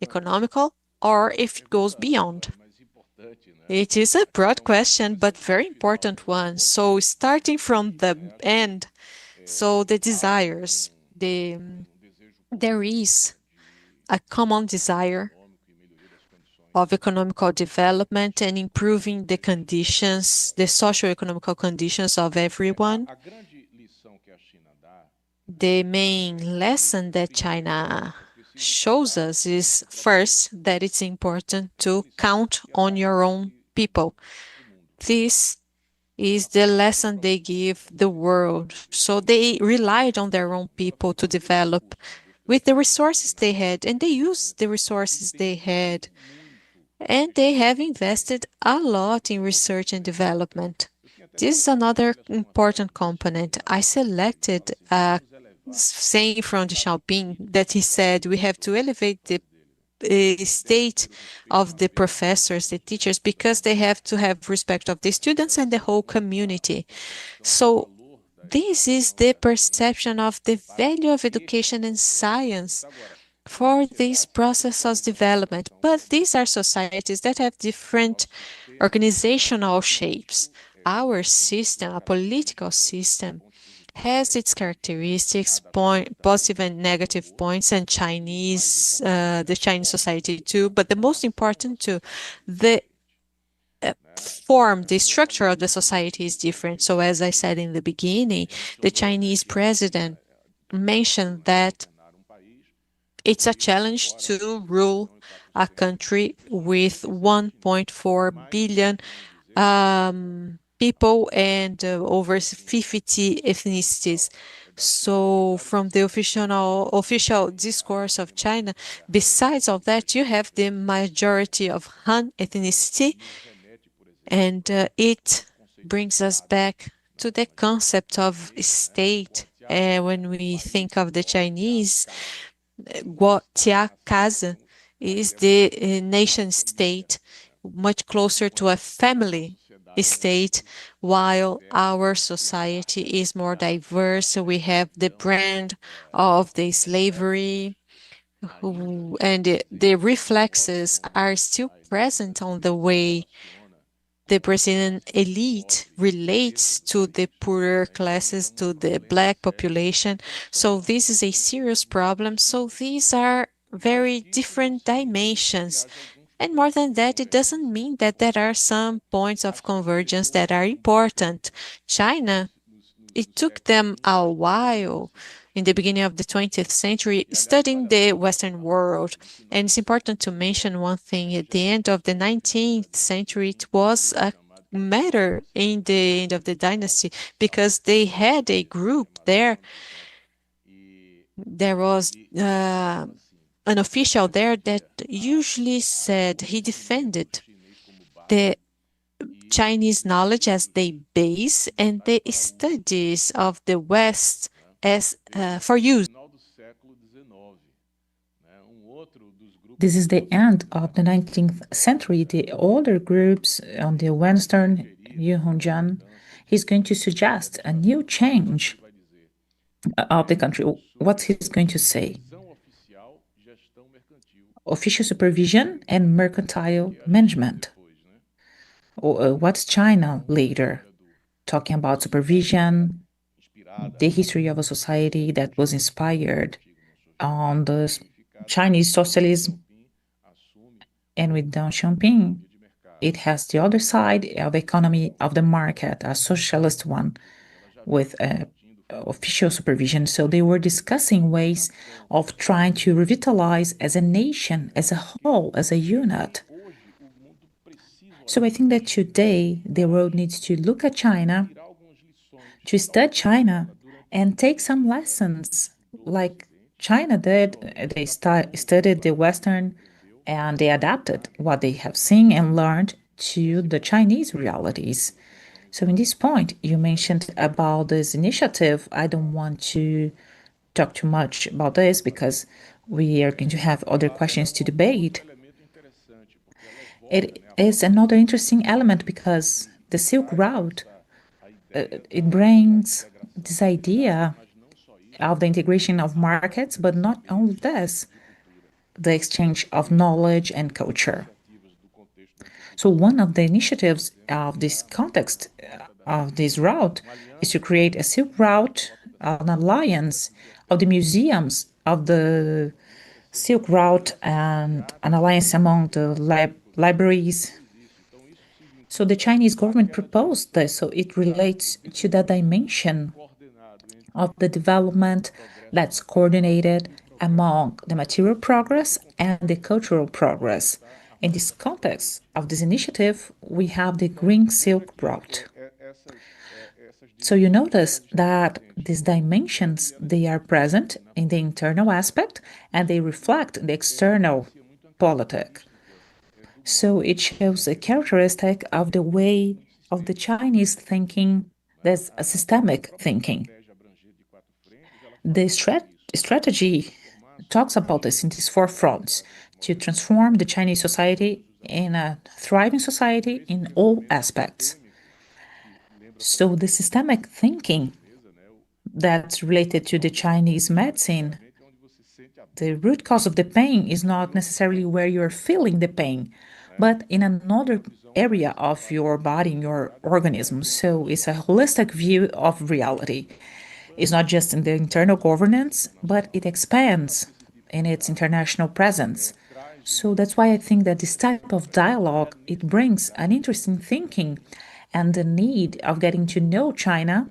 economical, or if it goes beyond? It is a broad question, but very important one. So starting from the end, so the desires, there is a common desire of economical development and improving the conditions, the socio-economical conditions of everyone. The main lesson that China shows us is, first, that it's important to count on your own people. This is the lesson they give the world. So they relied on their own people to develop with the resources they had, and they used the resources they had. And they have invested a lot in research and development. This is another important component. I selected a saying from Deng Xiaoping that he said we have to elevate the state of the professors, the teachers, because they have to have respect of the students and the whole community. So this is the perception of the value of education and science for this process of development. But these are societies that have different organizational shapes. Our system, a political system, has its characteristics, positive and negative points, and the Chinese society too. But the most important too, the form, the structure of the society is different. So as I said in the beginning, the Chinese president mentioned that it's a challenge to rule a country with 1.4 billion people and over 50 ethnicities. So from the official discourse of China, besides all that, you have the majority of Han ethnicity, and it brings us back to the concept of state. When we think of the Chinese, Guotia Casa is the nation state, much closer to a family state, while our society is more diverse. We have the brand of the slavery, and the reflexes are still present on the way the Brazilian elite relates to the poorer classes, to the Black population. So this is a serious problem. So these are very different dimensions. And more than that, it doesn't mean that there are some points of convergence that are important. China, it took them a while in the beginning of the 20th century studying the Western world. And it's important to mention one thing. At the end of the 19th century, it was a matter in the end of the dynasty because they had a group there. There was an official there that usually said he defended the Chinese knowledge as the base and the studies of the West as for use. This is the end of the 19th century. The older groups on the Western, Yu Hongjian, he's going to suggest a new change of the country. What's he's going to say? Official supervision and mercantile management. What's China later? Talking about supervision, the history of a society that was inspired on the Chinese socialism. And with Deng Xiaoping, it has the other side of economy of the market, a socialist one with official supervision. So they were discussing ways of trying to revitalize as a nation, as a whole, as a unit. So I think that today the world needs to look at China, to study China, and take some lessons like China did. They studied the Western and they adapted what they have seen and learned to the Chinese realities. So in this point, you mentioned about this initiative. I don't want to talk too much about this because we are going to have other questions to debate. It is another interesting element because the Silk Route, it brings this idea of the integration of markets, but not only this, the exchange of knowledge and culture. So one of the initiatives of this context of this route is to create a Silk Route, an alliance of the museums of the Silk Route and an alliance among the libraries. So the Chinese government proposed this, so it relates to the dimension of the development that's coordinated among the material progress and the cultural progress. In this context of this initiative, we have the Green Silk Route. So you notice that these dimensions, they are present in the internal aspect and they reflect the external politic. So it shows a characteristic of the way of the Chinese thinking, that's a systemic thinking. The strategy talks about this in these 4 fronts to transform the Chinese society in a thriving society in all aspects. So the systemic thinking that's related to the Chinese medicine, the root cause of the pain is not necessarily where you're feeling the pain, but in another area of your body, in your organism. So it's a holistic view of reality. It's not just in the internal governance, but it expands in its international presence. So that's why I think that this type of dialogue, it brings an interesting thinking and the need of getting to know China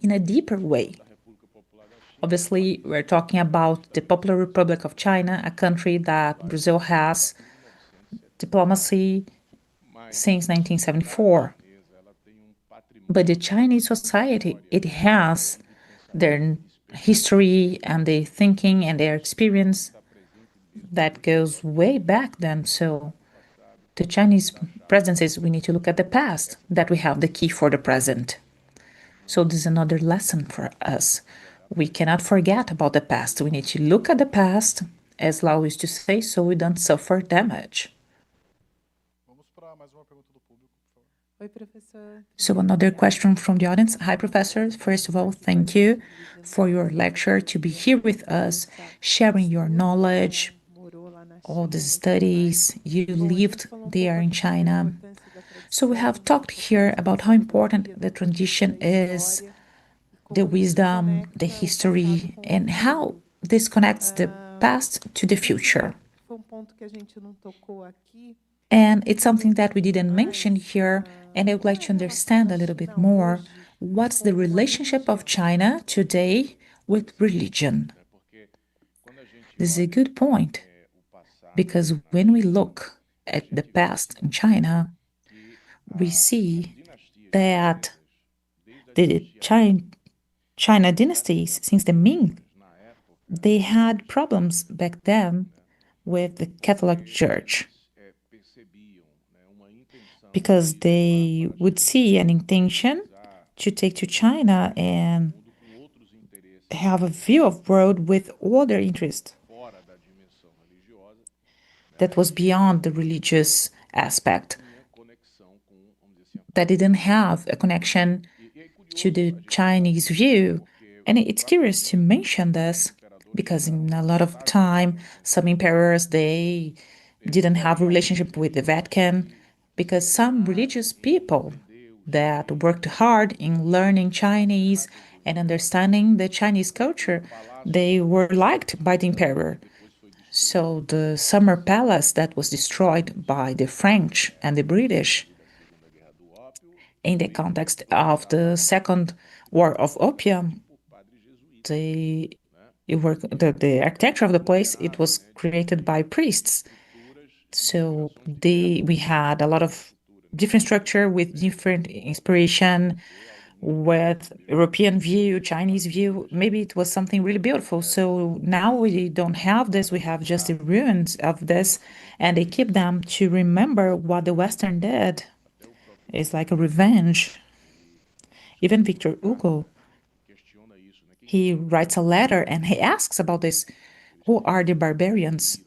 in a deeper way. Obviously, we're talking about the Popular Republic of China, a country that Brazil has diplomacy since 1974. But the Chinese society, it has their history and their thinking and their experience that goes way back then. So the Chinese presence is we need to look at the past, that we have the key for the present. So this is another lesson for us. We cannot forget about the past. We need to look at the past, as Lau used to say, so we don't suffer damage. So another question from the audience. Hi, professors. First of all, thank you for your lecture, to be here with us, sharing your knowledge, all the studies you lived there in China. So we have talked here about how important the tradition is, the wisdom, the history, and how this connects the past to the future. And it's something that we didn't mention here, and I would like to understand a little bit more. What's the relationship of China today with religion? This is a good point, because when we look at the past in China, we see that the China dynasties, since the Ming, they had problems back then with the Catholic Church, because they would see an intention to take to China and have a view of world with other interests that was beyond the religious aspect, that didn't have a connection to the Chinese view. And it's curious to mention this, because in a lot of time, some emperors, they didn't have a relationship with the Vatican, because some religious people that worked hard in learning Chinese and understanding the Chinese culture, they were liked by the emperor. So the summer palace that was destroyed by the French and the British in the context of the Second War of Opium, the architecture of the place, it was created by priests. So we had a lot of different structure with different inspiration, with European view, Chinese view. Maybe it was something really beautiful. So now we don't have this, we have just the ruins of this, and they keep them to remember what the Western did. It's like a revenge. Even Victor Hugo, he writes a letter and he asks about this. Who are the barbarians?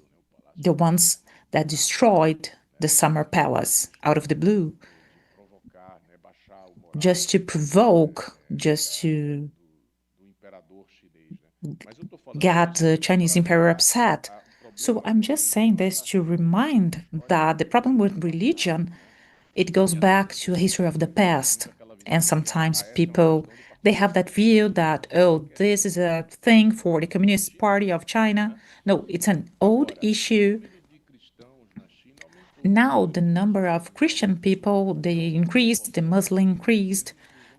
The ones that destroyed the summer palace out of the blue, just to provoke, just to get the Chinese emperor upset. So I'm just saying this to remind that the problem with religion, it goes back to the history of the past. And sometimes people, they have that view that, oh, this is a thing for the Communist Party of China. No, it's an old issue now the number of Christian people, they increased, the Muslim increased,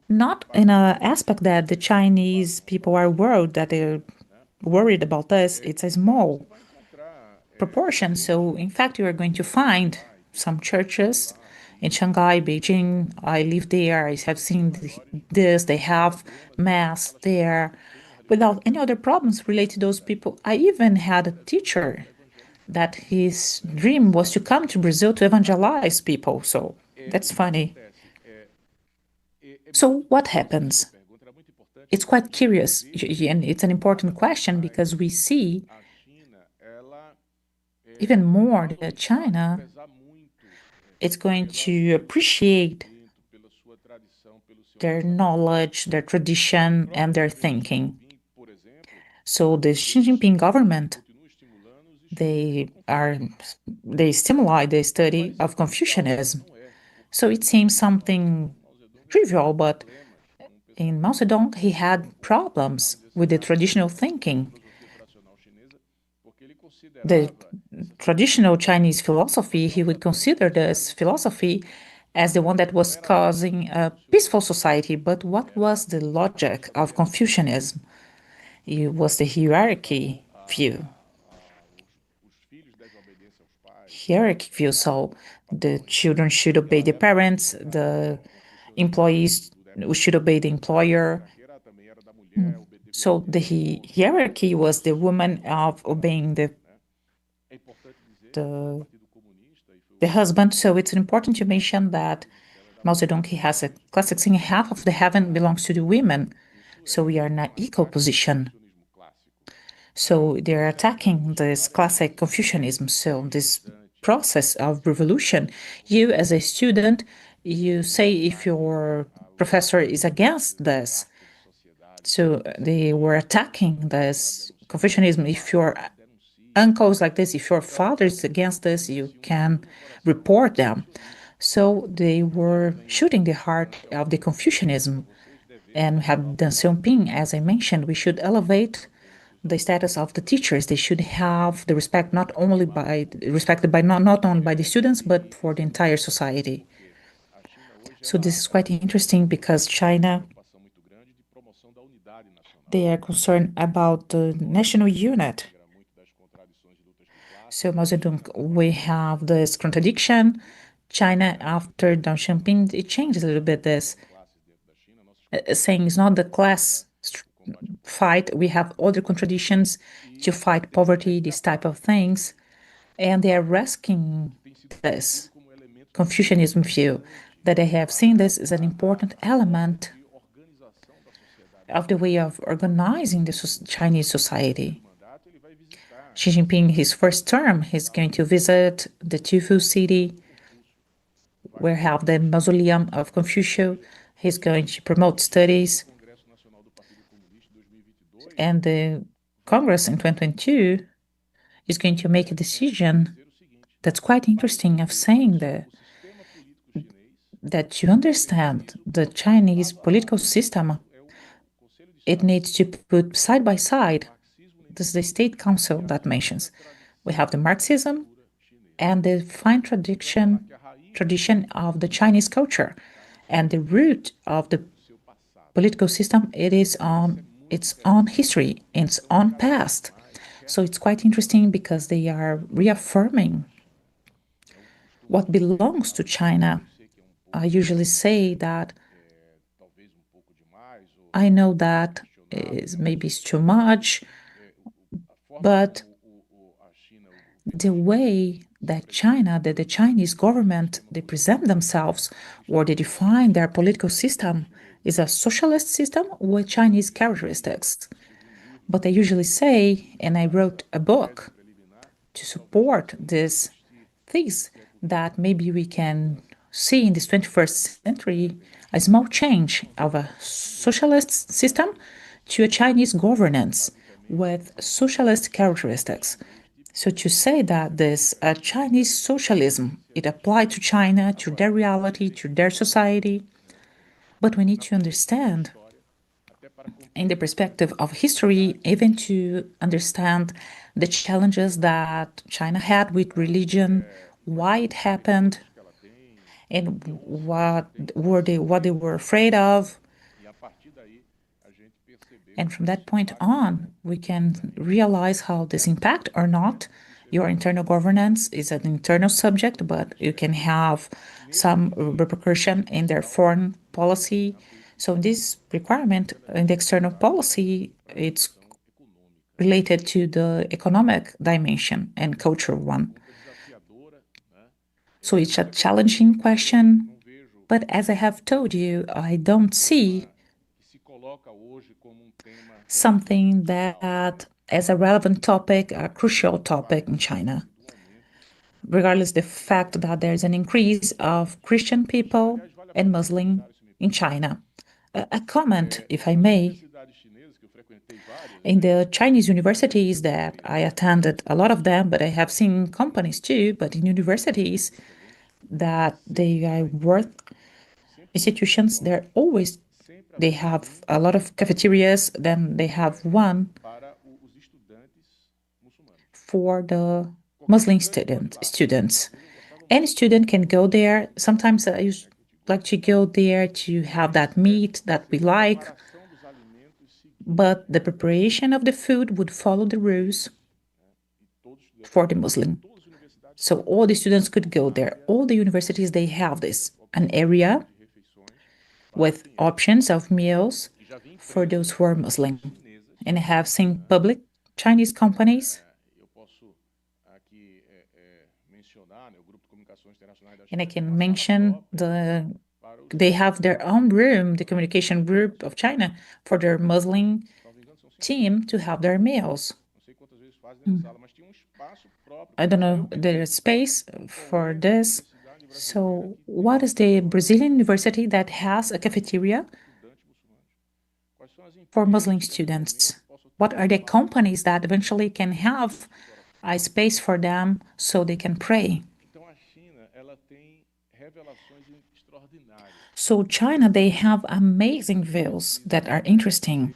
not in an aspect that the Chinese people are worried about this. It's a small proportion. So in fact, you are going to find some churches in Shanghai, Beijing. I live there. I have seen this. They have mass there without any other problems related to those people. I even had a teacher that his dream was to come to Brazil to evangelize people. So that's funny. So what happens? It's quite curious, and it's an important question because we see even more that China is going to appreciate their knowledge, their tradition, and their thinking. So the Xi Jinping government, they stimulate the study of Confucianism. So it seems something trivial, but in Mao Zedong, he had problems with the traditional thinking. The traditional Chinese philosophy, he would consider this philosophy as the one that was causing a peaceful society. But what was the logic of Confucianism? It was the hierarchy view. Hierarchy view, so the children should obey the parents, the employees should obey the employer. So the hierarchy was the woman of obeying the husband. So it's important to mention that Mao Zedong, he has a classic saying, half of the heaven belongs to the women. So we are in an equal position. So they're attacking this classic Confucianism. So this process of revolution, you as a student, you say if your professor is against this. So they were attacking this Confucianism. If your uncle is like this, if your father is against this, you can report them. So they were shooting the heart of the Confucianism. And we have Deng Xiaoping, as I mentioned, we should elevate the status of the teachers. They should have the respect not only by not only by the students, but for the entire society. So this is quite interesting because China, they are concerned about the national unit. So Mao Zedong, we have this contradiction. China, after Deng Xiaoping, it changed a little bit this, saying it's not the class fight. We have other contradictions to fight poverty, these type of things. And they are risking this Confucianism view that they have seen this as an important element of the way of organizing the Chinese society. Xi Jinping, his first term, he's going to visit the Tufu city, where have the mausoleum of Confucius. He's going to promote studies. And the Congress in 2022 is going to make a decision that's quite interesting of saying that to understand the Chinese political system, it needs to put side by side. This is the State Council that mentions. We have the Marxism and the fine tradition of the Chinese culture. And the root of the political system, it is on its own history, its own past. So it's quite interesting because they are reaffirming what belongs to China. I usually say that I know that maybe it's too much, but the way that the Chinese government, they present themselves or they define their political system is a socialist system with Chinese characteristics. But I usually say, and I wrote a book to support this thesis, that maybe we can see in this 21st century a small change of a socialist system to a Chinese governance with socialist characteristics. So to say that this Chinese socialism, it applied to China, to their reality, to their society, but we need to understand in the perspective of history, even to understand the challenges that China had with religion, why it happened, and what they were afraid of. And from that point on, we can realize how this impact or not. Your internal governance is an internal subject, but you can have some repercussion in their foreign policy. So this requirement in the external policy, it's related to the economic dimension and cultural one. So it's a challenging question, but as I have told you, I don't see something that as a relevant topic, a crucial topic in China, regardless the fact that there's an increase of Christian people and Muslim in China. A comment, if I may. In the Chinese universities that I attended, a lot of them, but I have seen companies too, but in universities that they are worth institutions, they have a lot of cafeterias, then they have one for the Muslim students. Any student can go there. Sometimes I like to go there to have that meat that we like, but the preparation of the food would follow the rules for the Muslim. So all the students could go there. All the universities, they have an area with options of meals for those who are Muslim. And I have seen public Chinese companies, and I can mention they have their own room, the communication group of China, for their Muslim team to have their meals. I don't know, there's space for this. So what is the Brazilian university that has a cafeteria for Muslim students? What are the companies that eventually can have a space for them so they can pray? So China, they have amazing views that are interesting,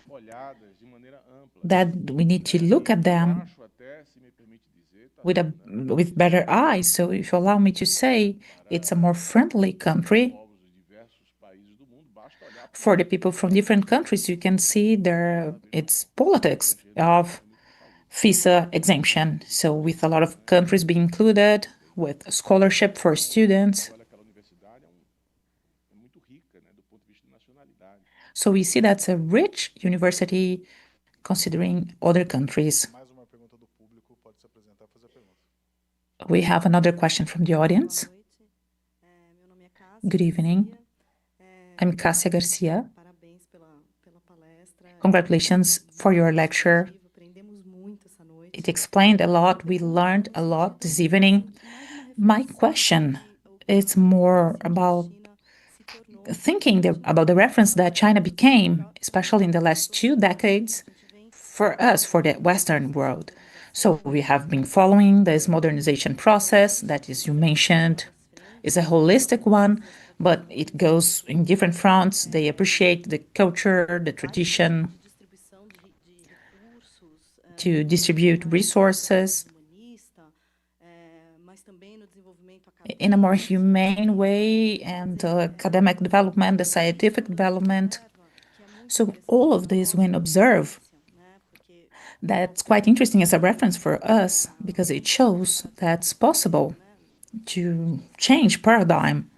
that we need to look at them with better eyes. So if you allow me to say, it's a more friendly country for the people from different countries. You can see its politics of visa exemption. So with a lot of countries being included, with scholarship for students. So we see that's a rich university considering other countries. We have another question from the audience. Good evening. I'm Cássia Garcia. Congratulations for your lecture. It explained a lot. We learned a lot this evening. My question is more about thinking about the reference that China became, especially in the last 2 decades, for us, for the Western world. So we have been following this modernization process that, as you mentioned, is a holistic one, but it goes in different fronts. They appreciate the culture, the tradition, to distribute resources in a more humane way, and academic development, the scientific development. So all of this, when observed, that's quite interesting as a reference for us, because it shows that's possible to change paradigm,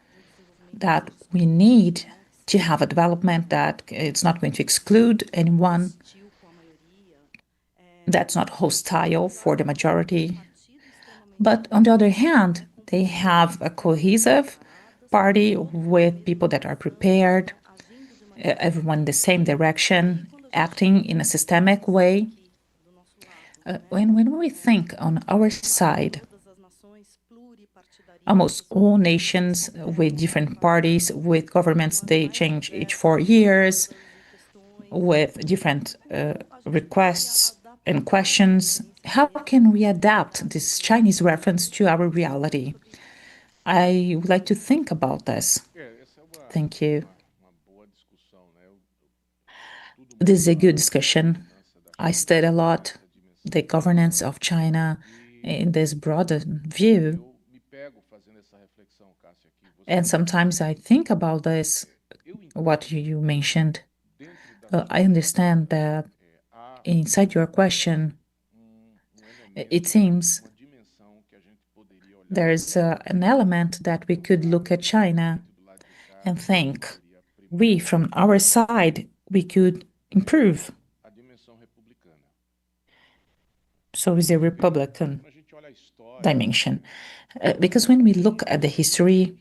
that we need to have a development that it's not going to exclude anyone, that's not hostile for the majority. But on the other hand, they have a cohesive party with people that are prepared, everyone in the same direction, acting in a systemic way. When we think on our side, almost all nations with different parties, with governments, they change each 4 years, with different requests and questions. How can we adapt this Chinese reference to our reality? I would like to think about this. Thank you. This is a good discussion. I studied a lot the governance of China in this broader view. And sometimes I think about this, what you mentioned. I understand that inside your question, it seems there's an element that we could look at China and think we, from our side, we could improve. So is a Republican dimension. Because when we look at the history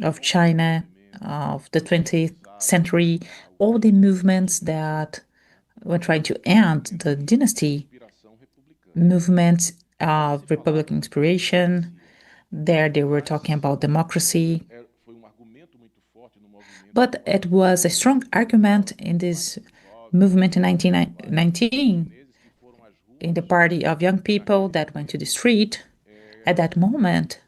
of China of the 20th century, all the movements that were trying to end the dynasty, movements of Republican inspiration, there they were talking about democracy. But it was a strong argument in this movement in 1919, in the party of young people that went to the street at that moment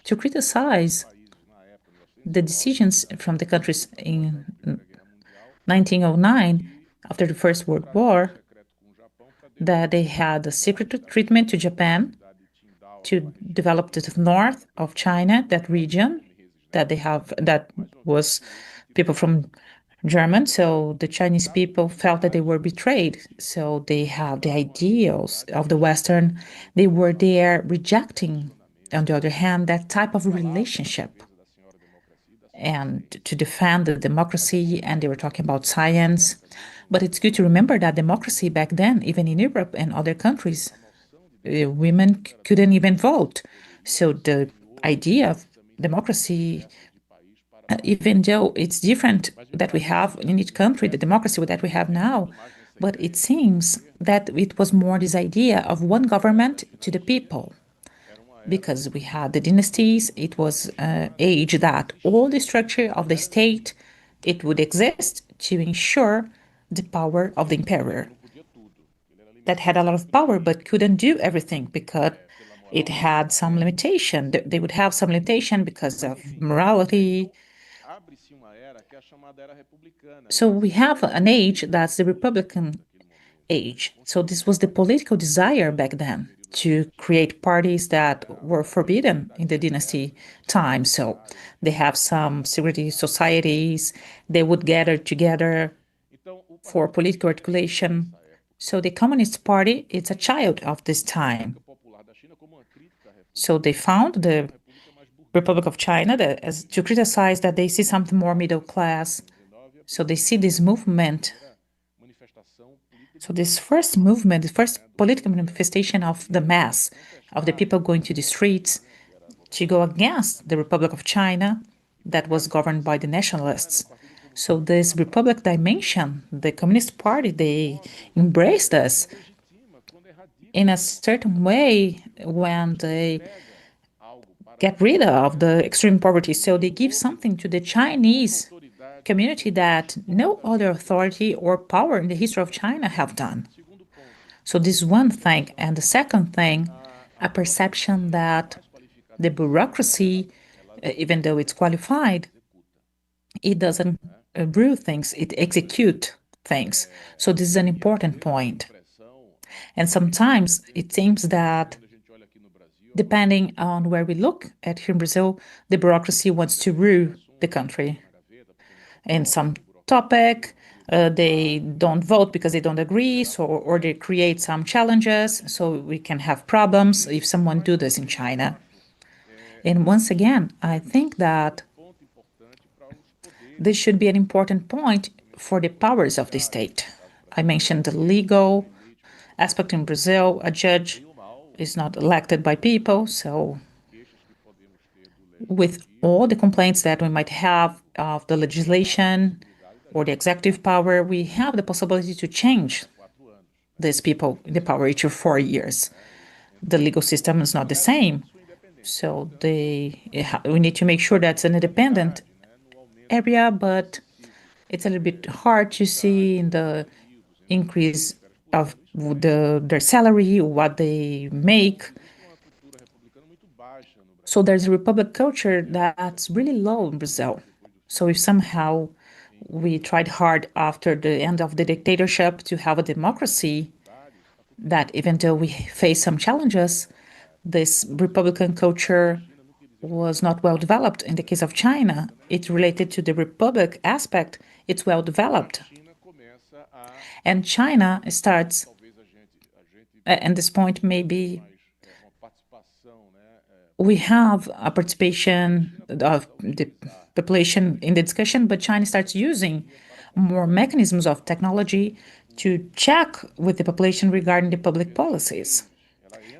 to criticize the decisions from the countries in 1909, after the First World War, that they had a secret treatment to Japan to develop the north of China, that region that they have, that was people from German. So the Chinese people felt that they were betrayed. So they have the ideals of the Western. They were there rejecting, on the other hand, that type of relationship and to defend the democracy. And they were talking about science. But it's good to remember that democracy back then, even in Europe and other countries, women couldn't even vote. So the idea of democracy, even though it's different that we have in each country, the democracy that we have now, but it seems that it was more this idea of one government to the people. Because we had the dynasties, it was an age that all the structure of the state, it would exist to ensure the power of the emperor. That had a lot of power, but couldn't do everything because it had some limitation. They would have some limitation because of morality. So we have an age that's the Republican age. So this was the political desire back then to create parties that were forbidden in the dynasty time. So they have some secret societies. They would gather together for political articulation. So the Communist Party, it's a child of this time. So they found the Republic of China as to criticize that they see something more middle class. So they see this movement. So this first movement, the first political manifestation of the mass, of the people going to the streets to go against the Republic of China that was governed by the nationalists. So this Republic dimension, the Communist Party, they embraced us in a certain way when they get rid of the extreme poverty. So they give something to the Chinese community that no other authority or power in the history of China have done. So this is one thing. And the second thing, a perception that the bureaucracy, even though it's qualified, it doesn't brew things, it executes things. So this is an important point. And sometimes it seems that depending on where we look at here in Brazil, the bureaucracy wants to rule the country. In some topic, they don't vote because they don't agree, so, or they create some challenges, so we can have problems if someone do this in China. And once again, I think that this should be an important point for the powers of the state. I mentioned the legal aspect in Brazil. A judge is not elected by people, so with all the complaints that we might have of the legislation or the executive power, we have the possibility to change these people in the power each 4 years. The legal system is not the same, so we need to make sure that's an independent area, but it's a little bit hard to see in the increase of their salary, what they make. So there's a republic culture that's really low in Brazil. So if somehow we tried hard after the end of the dictatorship to have a democracy, that even though we face some challenges, this Republican culture was not well developed. In the case of China, it's related to the Republic aspect, it's well developed. And China starts, at this point, maybe we have a participation of the population in the discussion, but China starts using more mechanisms of technology to check with the population regarding the public policies.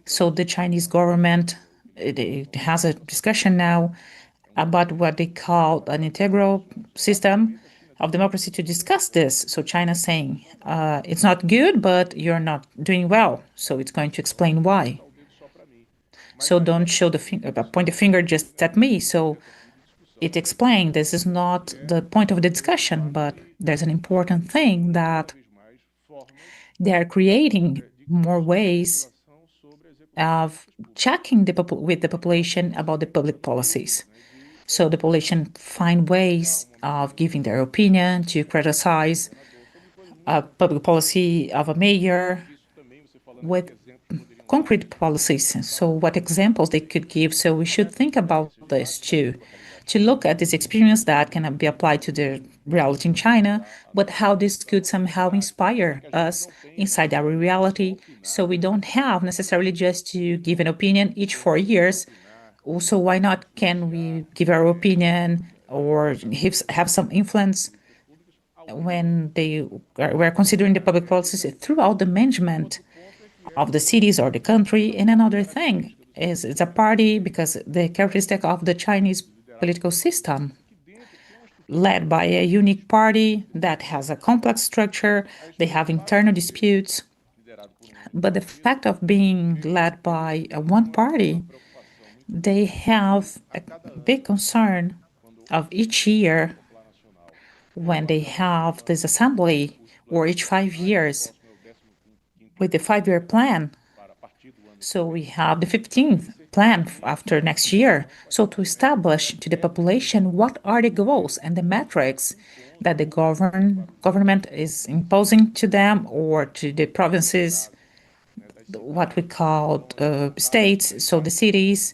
So the Chinese government it has a discussion now about what they call an integral system of democracy to discuss this. So China's saying it's not good, but you're not doing well. So it's going to explain why. So don't show the point the finger just at me. So it explained this is not the point of the discussion, but there's an important thing that they are creating more ways of checking with the population about the public policies. So the population find ways of giving their opinion, to criticize a public policy of a mayor with concrete policies. So what examples they could give? So we should think about this too, to look at this experience that can be applied to the reality in China, but how this could somehow inspire us inside our reality, so we don't have necessarily just to give an opinion each 4 years. Also, why not can we give our opinion or have some influence when we're considering the public policies throughout the management of the cities or the country? And another thing is it's a party, because the characteristic of the Chinese political system led by a unique party that has a complex structure, they have internal disputes, but the fact of being led by one party, they have a big concern of each year when they have this assembly, or each 5 years with the 5-year plan. So we have the 15th plan after next year. So to establish to the population what are the goals and the metrics that the government is imposing to them, or to the provinces, what we call states, so the cities,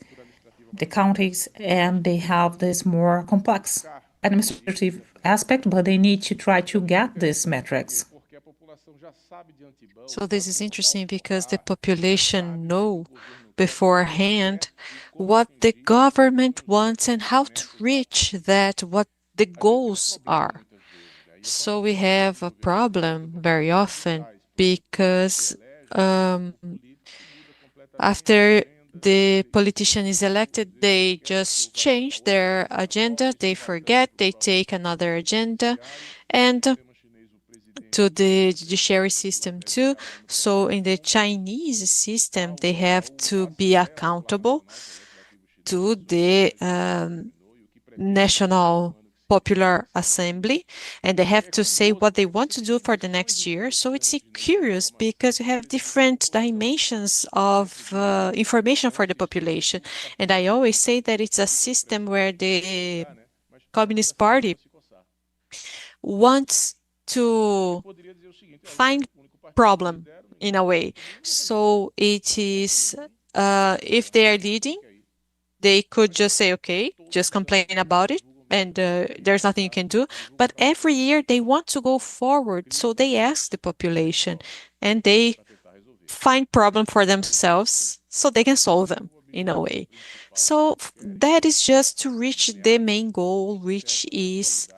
the counties, and they have this more complex administrative aspect, but they need to try to get these metrics. So this is interesting because the population know beforehand what the government wants and how to reach that, what the goals are. So we have a problem very often because after the politician is elected, they just change their agenda, they forget, they take another agenda, and to the judiciary system too. So in the Chinese system, they have to be accountable to the National Popular Assembly, and they have to say what they want to do for the next year. So it's curious because you have different dimensions of information for the population. And I always say that it's a system where the Communist Party wants to find problem in a way. So it is, if they are leading, they could just say, okay, just complain about it, and there's nothing you can do. But every year they want to go forward. So they ask the population and they find problem for themselves so they can solve them in a way. So that is just to reach the main goal, which is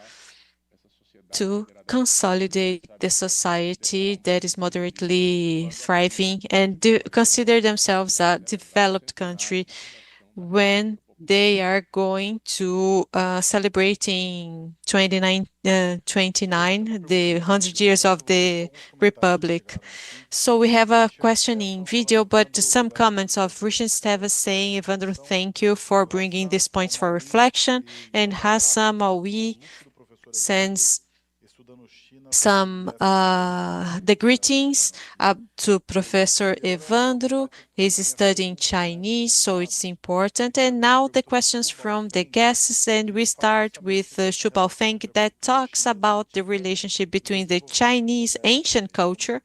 to consolidate the society that is moderately thriving and consider themselves a developed country when they are going to celebrating 29, the 100 years of the Republic. So we have a question in video, but some comments of Richard Esteves saying, Evandro, thank you for bringing these points for reflection. And Hassan Maui sends some the greetings to Professor Evandro. He's studying Chinese, so it's important. And now the questions from the guests, and we start with Xu Baofeng that talks about the relationship between the Chinese ancient culture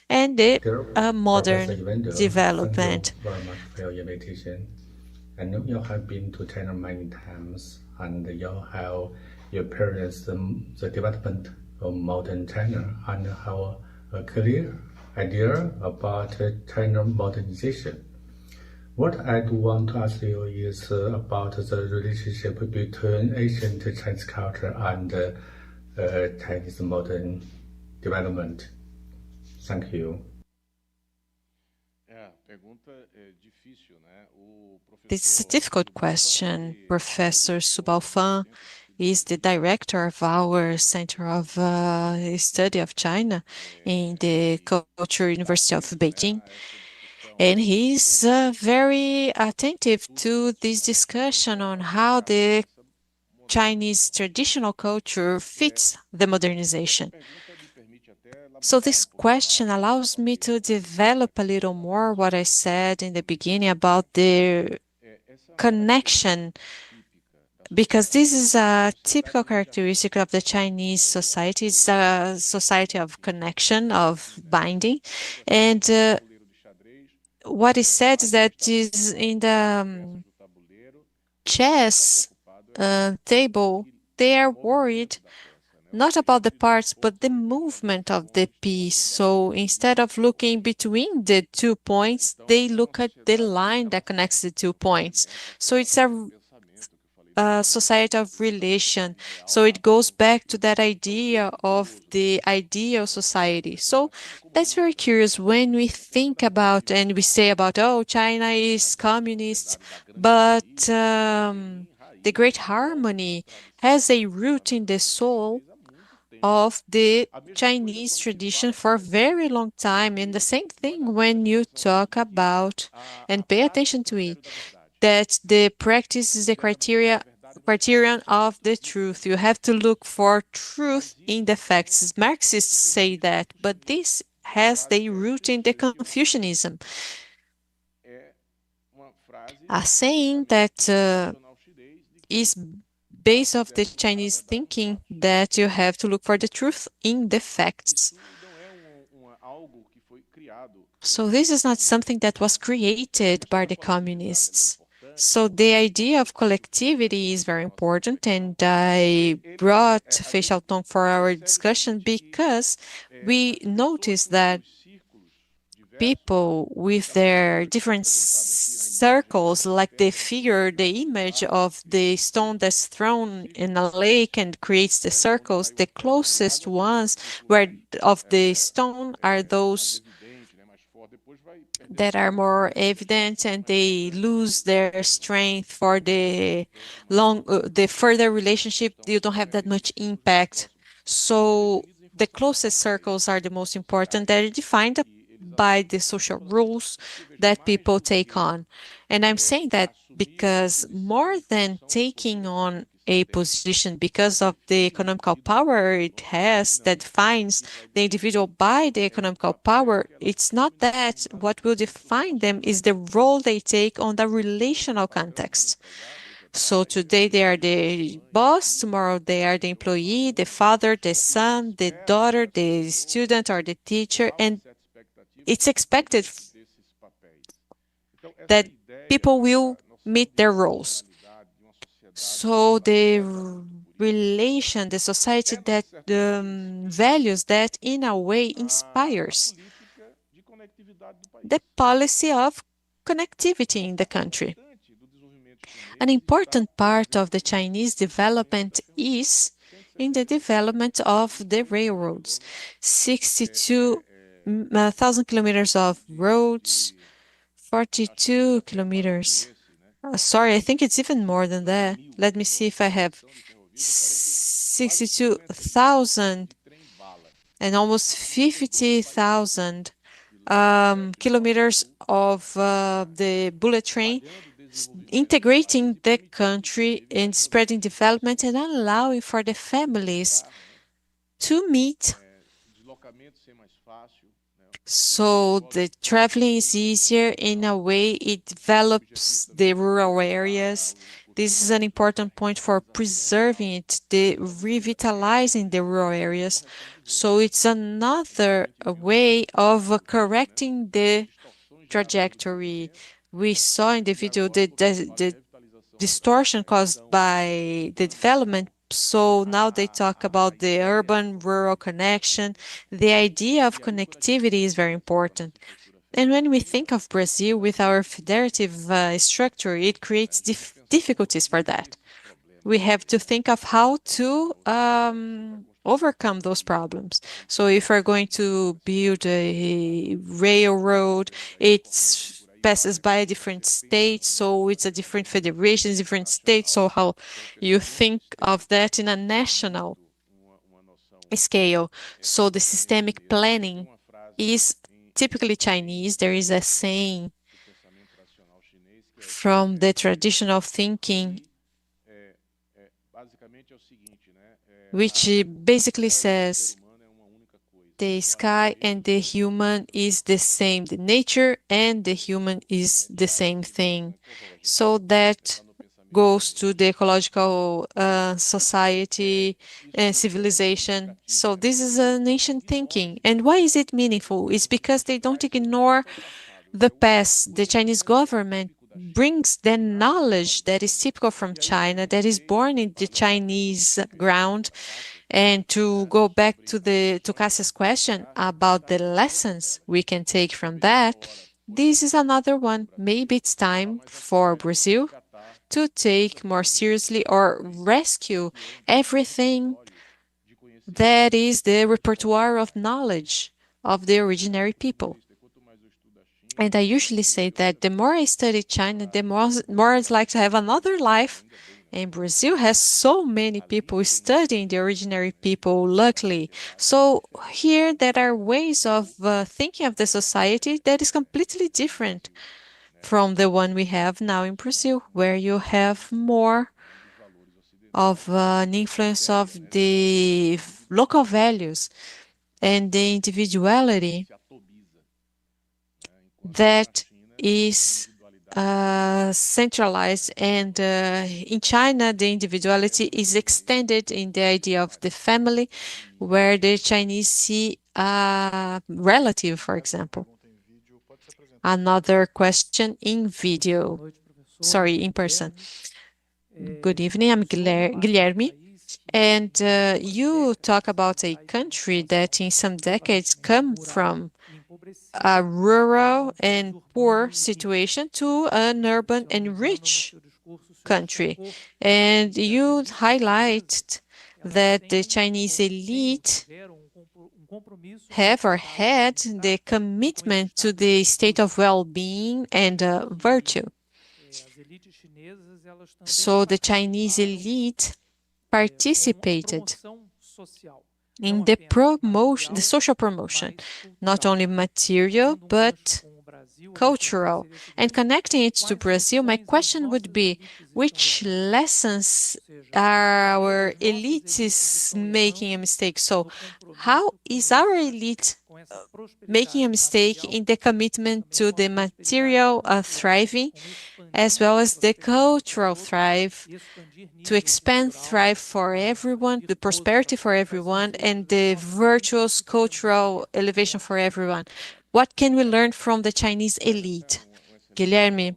and the Professor modern Evandro, development. thank you very much for your invitation. I know you have been to China many times, and you have experienced the development of modern China and have a clear idea about China modernization. What I do want to ask you is about the relationship between ancient Chinese culture and Chinese modern development. Thank you. This is a difficult question. Professor Subaofan is the director of our Center of Study of China in the Cultural University of Beijing. And he's very attentive to this discussion on how the Chinese traditional culture fits the modernization. So this question allows me to develop a little more what I said in the beginning about the connection, because this is a typical characteristic of the Chinese society. It's a society of connection, of binding. And what is said is that is in the chess table, they are worried not about the parts, but the movement of the piece. So instead of looking between the 2 points, they look at the line that connects the 2 points. So it's a society of relation. So it goes back to that idea of the ideal society. So that's very curious when we think about and we say about, oh, China is communist, but the Great Harmony has a root in the soul of the Chinese tradition for a very long time. And the same thing when you talk about, and pay attention to it, that the practice is the criterion of the truth. You have to look for truth in the facts. Marxists say that, but this has the root in the Confucianism. A saying that is base of the Chinese thinking, that you have to look for the truth in the facts. So this is not something that was created by the communists. So the idea of collectivity is very important, and I brought facial tone for our discussion because we noticed that people with their different circles, like the figure, the image of the stone that's thrown in a lake and creates the circles, the closest ones where of the stone are those that are more evident, and they lose their strength for the the further relationship. You don't have that much impact. So the closest circles are the most important. They're defined by the social rules that people take on. And I'm saying that because more than taking on a position because of the economical power it has that defines the individual by the economical power, it's not that. What will define them is the role they take on the relational context. So today they are the boss, tomorrow they are the employee, the father, the son, the daughter, the student, or the teacher, and it's expected that people will meet their roles. So the relation, the society that values that, in a way inspires the policy of connectivity in the country. An important part of the Chinese development is in the development of the railroads. 62,000 kilometers of roads, 42 kilometers. Sorry, I think it's even more than that. Let me see if I have 62,000 and almost 50,000 kilometers of the bullet train, integrating the country and spreading development and allowing for the families to meet. So the traveling is easier in a way. It develops the rural areas. This is an important point for preserving it, the revitalizing the rural areas. So it's another way of correcting the trajectory. We saw in the video the distortion caused by the development. So now they talk about the urban-rural connection. The idea of connectivity is very important. And when we think of Brazil with our federative structure, it creates difficulties for that. We have to think of how to overcome those problems. So if we're going to build a railroad, it passes by a different state, so it's a different federation, different states. So how you think of that in a national scale. So the systemic planning is typically Chinese. There is a saying from the traditional thinking which basically says the sky and the human is the same. The nature and the human is the same thing. So that goes to the ecological society and civilization. So this is an ancient thinking. And why is it meaningful? It's because they don't ignore the past. The Chinese government brings the knowledge that is typical from China, that is born in the Chinese ground. And to go back to Cassia's question about the lessons we can take from that, this is another one. Maybe it's time for Brazil to take more seriously or rescue everything that is the repertoire of knowledge of the originary people. And I usually say that the more I study China, the more I'd like to have another life. And Brazil has so many people studying the originary people, luckily. So here there are ways of thinking of the society that is completely different from the one we have now in Brazil, where you have more of an influence of the local values and the individuality that is centralized. And in China, the individuality is extended in the idea of the family, where the Chinese see a relative, for example. Another question in video, sorry, in person. Good evening, I'm Guilherme. And you talk about a country that in some decades come from a rural and poor situation to an urban and rich country. And you highlight that the Chinese elite have or had the commitment to the state of well-being and virtue. So the Chinese elite participated in the promotion, the social promotion, not only material, but cultural. And connecting it to Brazil, my question would be, which lessons are our elites making a mistake? So how is our elite making a mistake in the commitment to the material thriving, as well as the cultural thrive, to expand thrive for everyone, the prosperity for everyone, and the virtuous cultural elevation for everyone? What can we learn from the Chinese elite? Guilherme,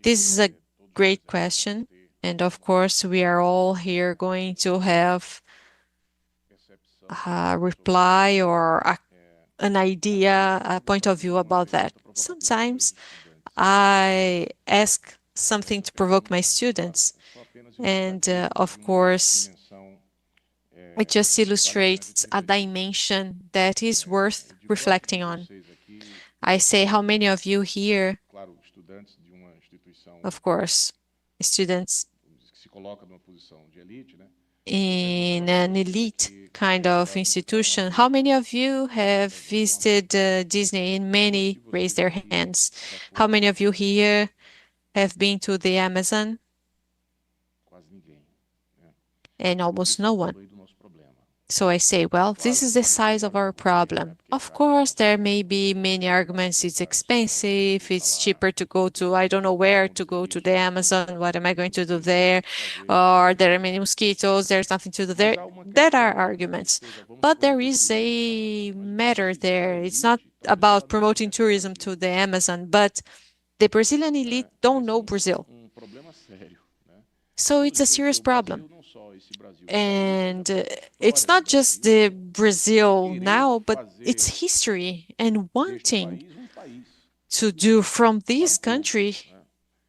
this is a great question. And of course, we are all here going to have a reply or an idea, a point of view about that. Sometimes I ask something to provoke my students. And of course, it just illustrates a dimension that is worth reflecting on. I say, how many of you here, of course, students in an elite kind of institution, how many of you have visited Disney? And many raise their hands. How many of you here have been to the Amazon? And almost no one. So I say, well, this is the size of our problem. Of course, there may be many arguments. It's expensive. It's cheaper to go to, I don't know where to go to the Amazon. What am I going to do there? Or there are many mosquitoes. There's nothing to do there. There are arguments. But there is a matter there. It's not about promoting tourism to the Amazon, but the Brazilian elite don't know Brazil. So it's a serious problem. And it's not just the Brazil now, but it's history and wanting to do from this country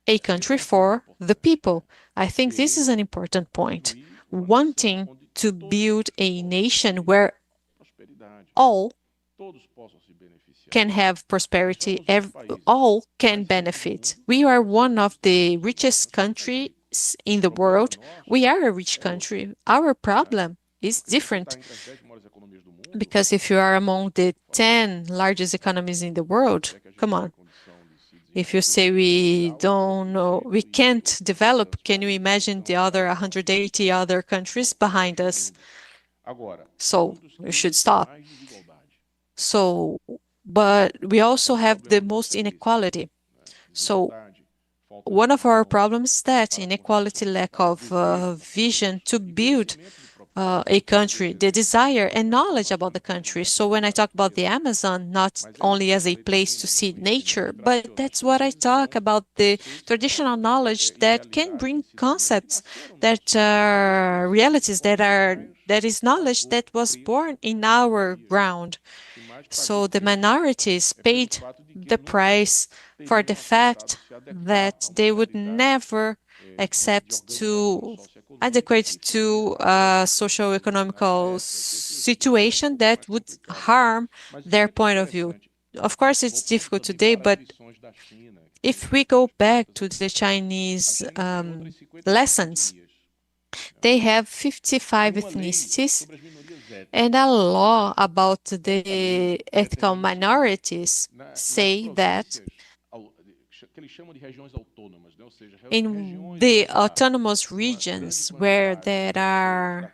a country for the people. I think this is an important point. Wanting to build a nation where all can have prosperity, all can benefit. We are one of the richest countries in the world. We are a rich country. Our problem is different, because if you are among the 10 largest economies in the world, come on. If you say we don't know, we can't develop, can you imagine the other 180 other countries behind us? So we should stop. So, but we also have the most inequality. So one of our problems is that inequality, lack of vision to build a country, the desire and knowledge about the country. So when I talk about the Amazon, not only as a place to see nature, but that's what I talk about, the traditional knowledge that can bring concepts that are realities, that is knowledge that was born in our ground. So the minorities paid the price for the fact that they would never accept to adequate to a socio-economical situation that would harm their point of view. Of course, it's difficult today, but if we go back to the Chinese lessons, they have 55 ethnicities, and a law about the ethnic minorities say that in the autonomous regions where there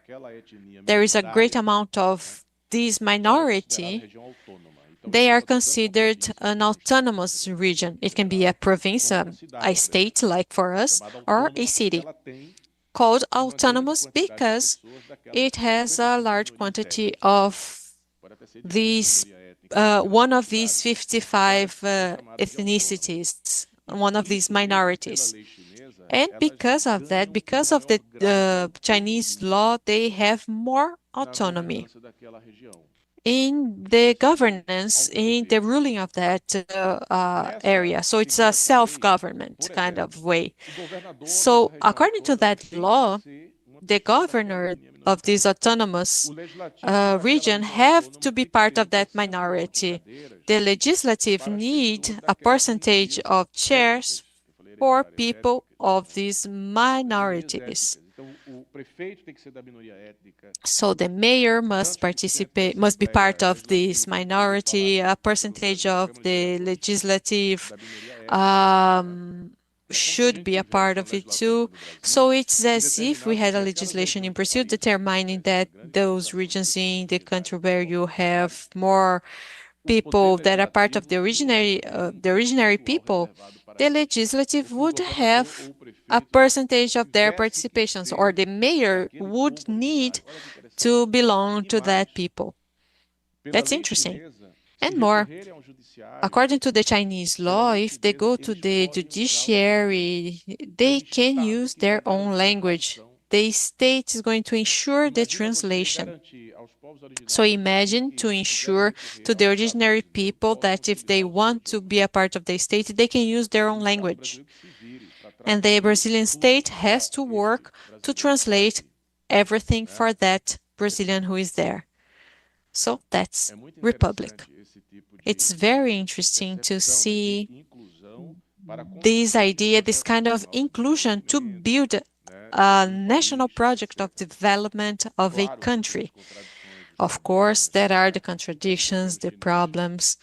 is a great amount of this minority, they are considered an autonomous region. It can be a province, a state like for us, or a city, called autonomous because it has a large quantity of these, one of these 55 ethnicities, one of these minorities. And because of that, because of the Chinese law, they have more autonomy in the governance, in the ruling of that area. So it's a self-government kind of way. So according to that law, the governor of this autonomous region have to be part of that minority. The legislative need a percentage of chairs for people of these minorities. So the mayor must participate, must be part of this minority, a percentage of the legislative should be a part of it too. So it's as if we had a legislation in Brazil determining that those regions in the country where you have more people that are part of the originary people, the legislative would have a percentage of their participations, or the mayor would need to belong to that people. That's interesting. And more, according to the Chinese law, if they go to the judiciary, they can use their own language. The state is going to ensure the translation. So imagine to ensure to the originary people that if they want to be a part of the state, they can use their own language. And the Brazilian state has to work to translate everything for that Brazilian who is there. So that's Republic. It's very interesting to see this idea, this kind of inclusion to build a national project of development of a country. Of course, there are the contradictions, the problems.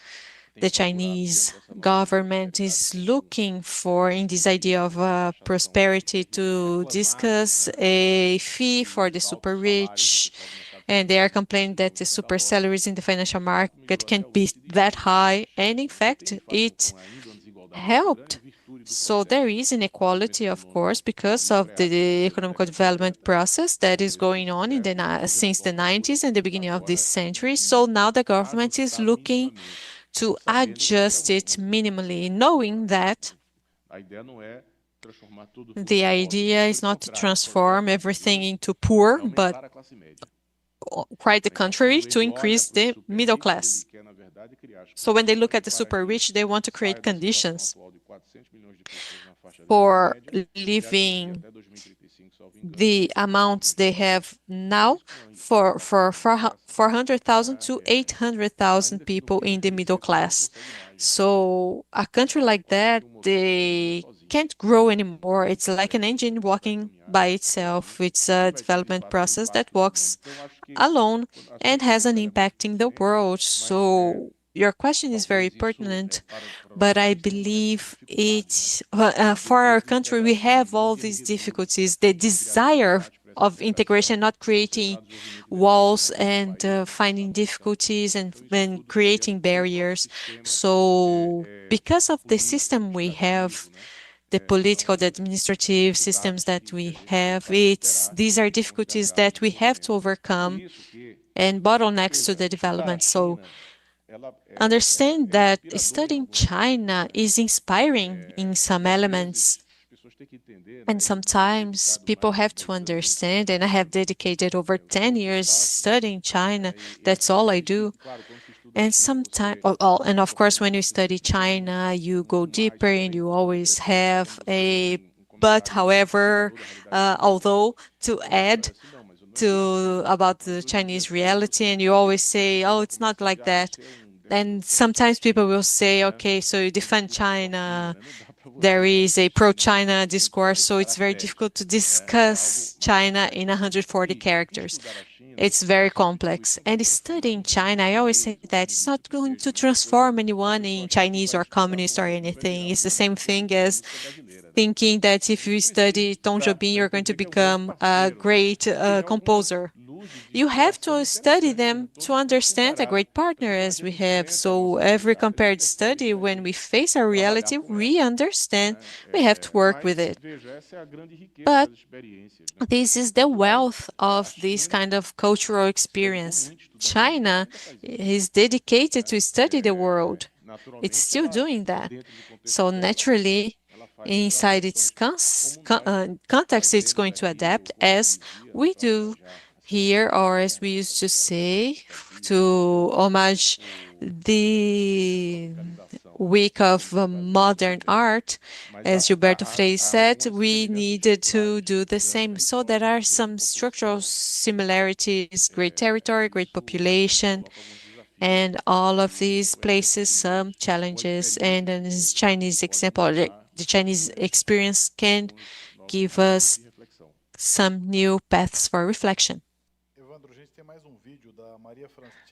The Chinese government is looking for, in this idea of prosperity, to discuss a fee for the super rich, and they are complaining that the super salaries in the financial market can't be that high, and in fact, it helped. So there is inequality, of course, because of the economic development process that is going on since the 90s and the beginning of this century. So now the government is looking to adjust it minimally, knowing that the idea is not to transform everything into poor, but quite the contrary, to increase the middle class. So when they look at the super rich, they want to create conditions for living the amounts they have now for 400,000 to 800,000 people in the middle class. So a country like that, they can't grow anymore. It's like an engine walking by itself. It's a development process that walks alone and has an impact in the world. So your question is very pertinent, but I believe it's for our country, we have all these difficulties, the desire of integration, not creating walls and finding difficulties and creating barriers. So because of the system we have, the political, the administrative systems that we have, these are difficulties that we have to overcome and bottlenecks to the development. So understand that studying China is inspiring in some elements. And sometimes people have to understand, and I have dedicated over 10 years studying China. That's all I do. And sometimes, and of course, when you study China, you go deeper and you always have a but, however, although to add to about the Chinese reality, and you always say, oh, it's not like that. And sometimes people will say, okay, so you defend China, there is a pro-China discourse, so it's very difficult to discuss China in 140 characters. It's very complex. And studying China, I always say that it's not going to transform anyone in Chinese or communist or anything. It's the same thing as thinking that if you study Tom Jobim, you're going to become a great composer. You have to study them to understand a great partner as we have. So every compared study, when we face our reality, we understand we have to work with it. But this is the wealth of this kind of cultural experience. China is dedicated to study the world. It's still doing that. So naturally, inside its context, it's going to adapt as we do here, or as we used to say, to homage the week of modern art, as Gilberto Freire said, we needed to do the same. So there are some structural similarities, great territory, great population, and all of these places some challenges. And in this Chinese example, the Chinese experience can give us some new paths for reflection.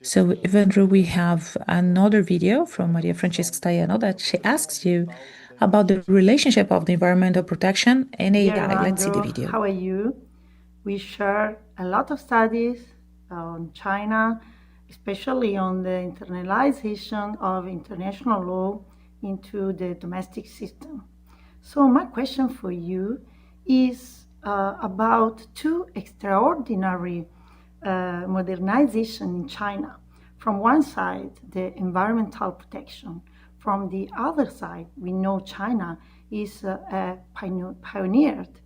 So, Evandro, we have another video from Maria Francesca Staiano that she asks you about the relationship of the environmental protection and AI. Dear Let's see the Evandro, video. how are you? We share a lot of studies on China, especially on the internalization of international law into the domestic system. So my question for you is about two extraordinary modernization in China. From one side, the environmental protection. From the other side, we know China is pioneered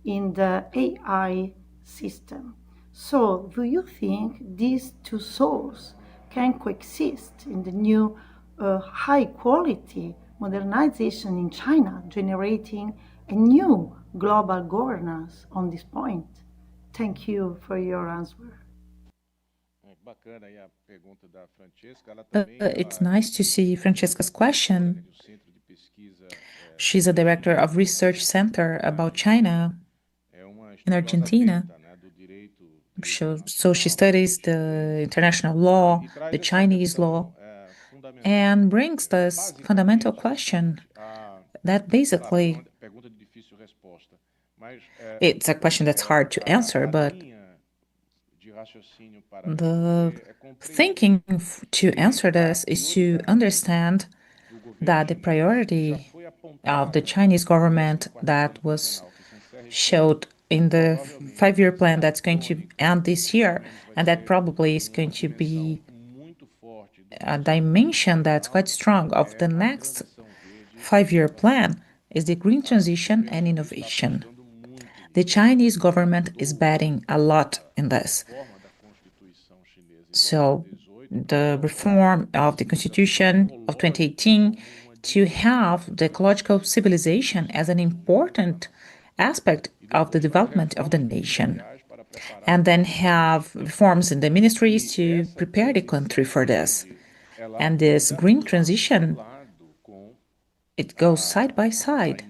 in the AI system. So do you think these two souls can coexist in the new high quality modernization in China, generating a new global governance on this point? Thank you for your answer. It's nice to see Francesca's question. She's a director of Research Center about China in Argentina. So she studies the international law, the Chinese law, and brings this fundamental question that basically it's a question that's hard to answer, but The thinking to answer this is to understand that the priority of the Chinese government that was showed in the 5-year plan that's going to end this year, and that probably is going to be a dimension that's quite strong of the next 5-year plan, is the green transition and innovation. The Chinese government is betting a lot in this. So the reform of the Constitution of 2018 to have the ecological civilization as an important aspect of the development of the nation, and then have reforms in the ministries to prepare the country for this. And this green transition, it goes side by side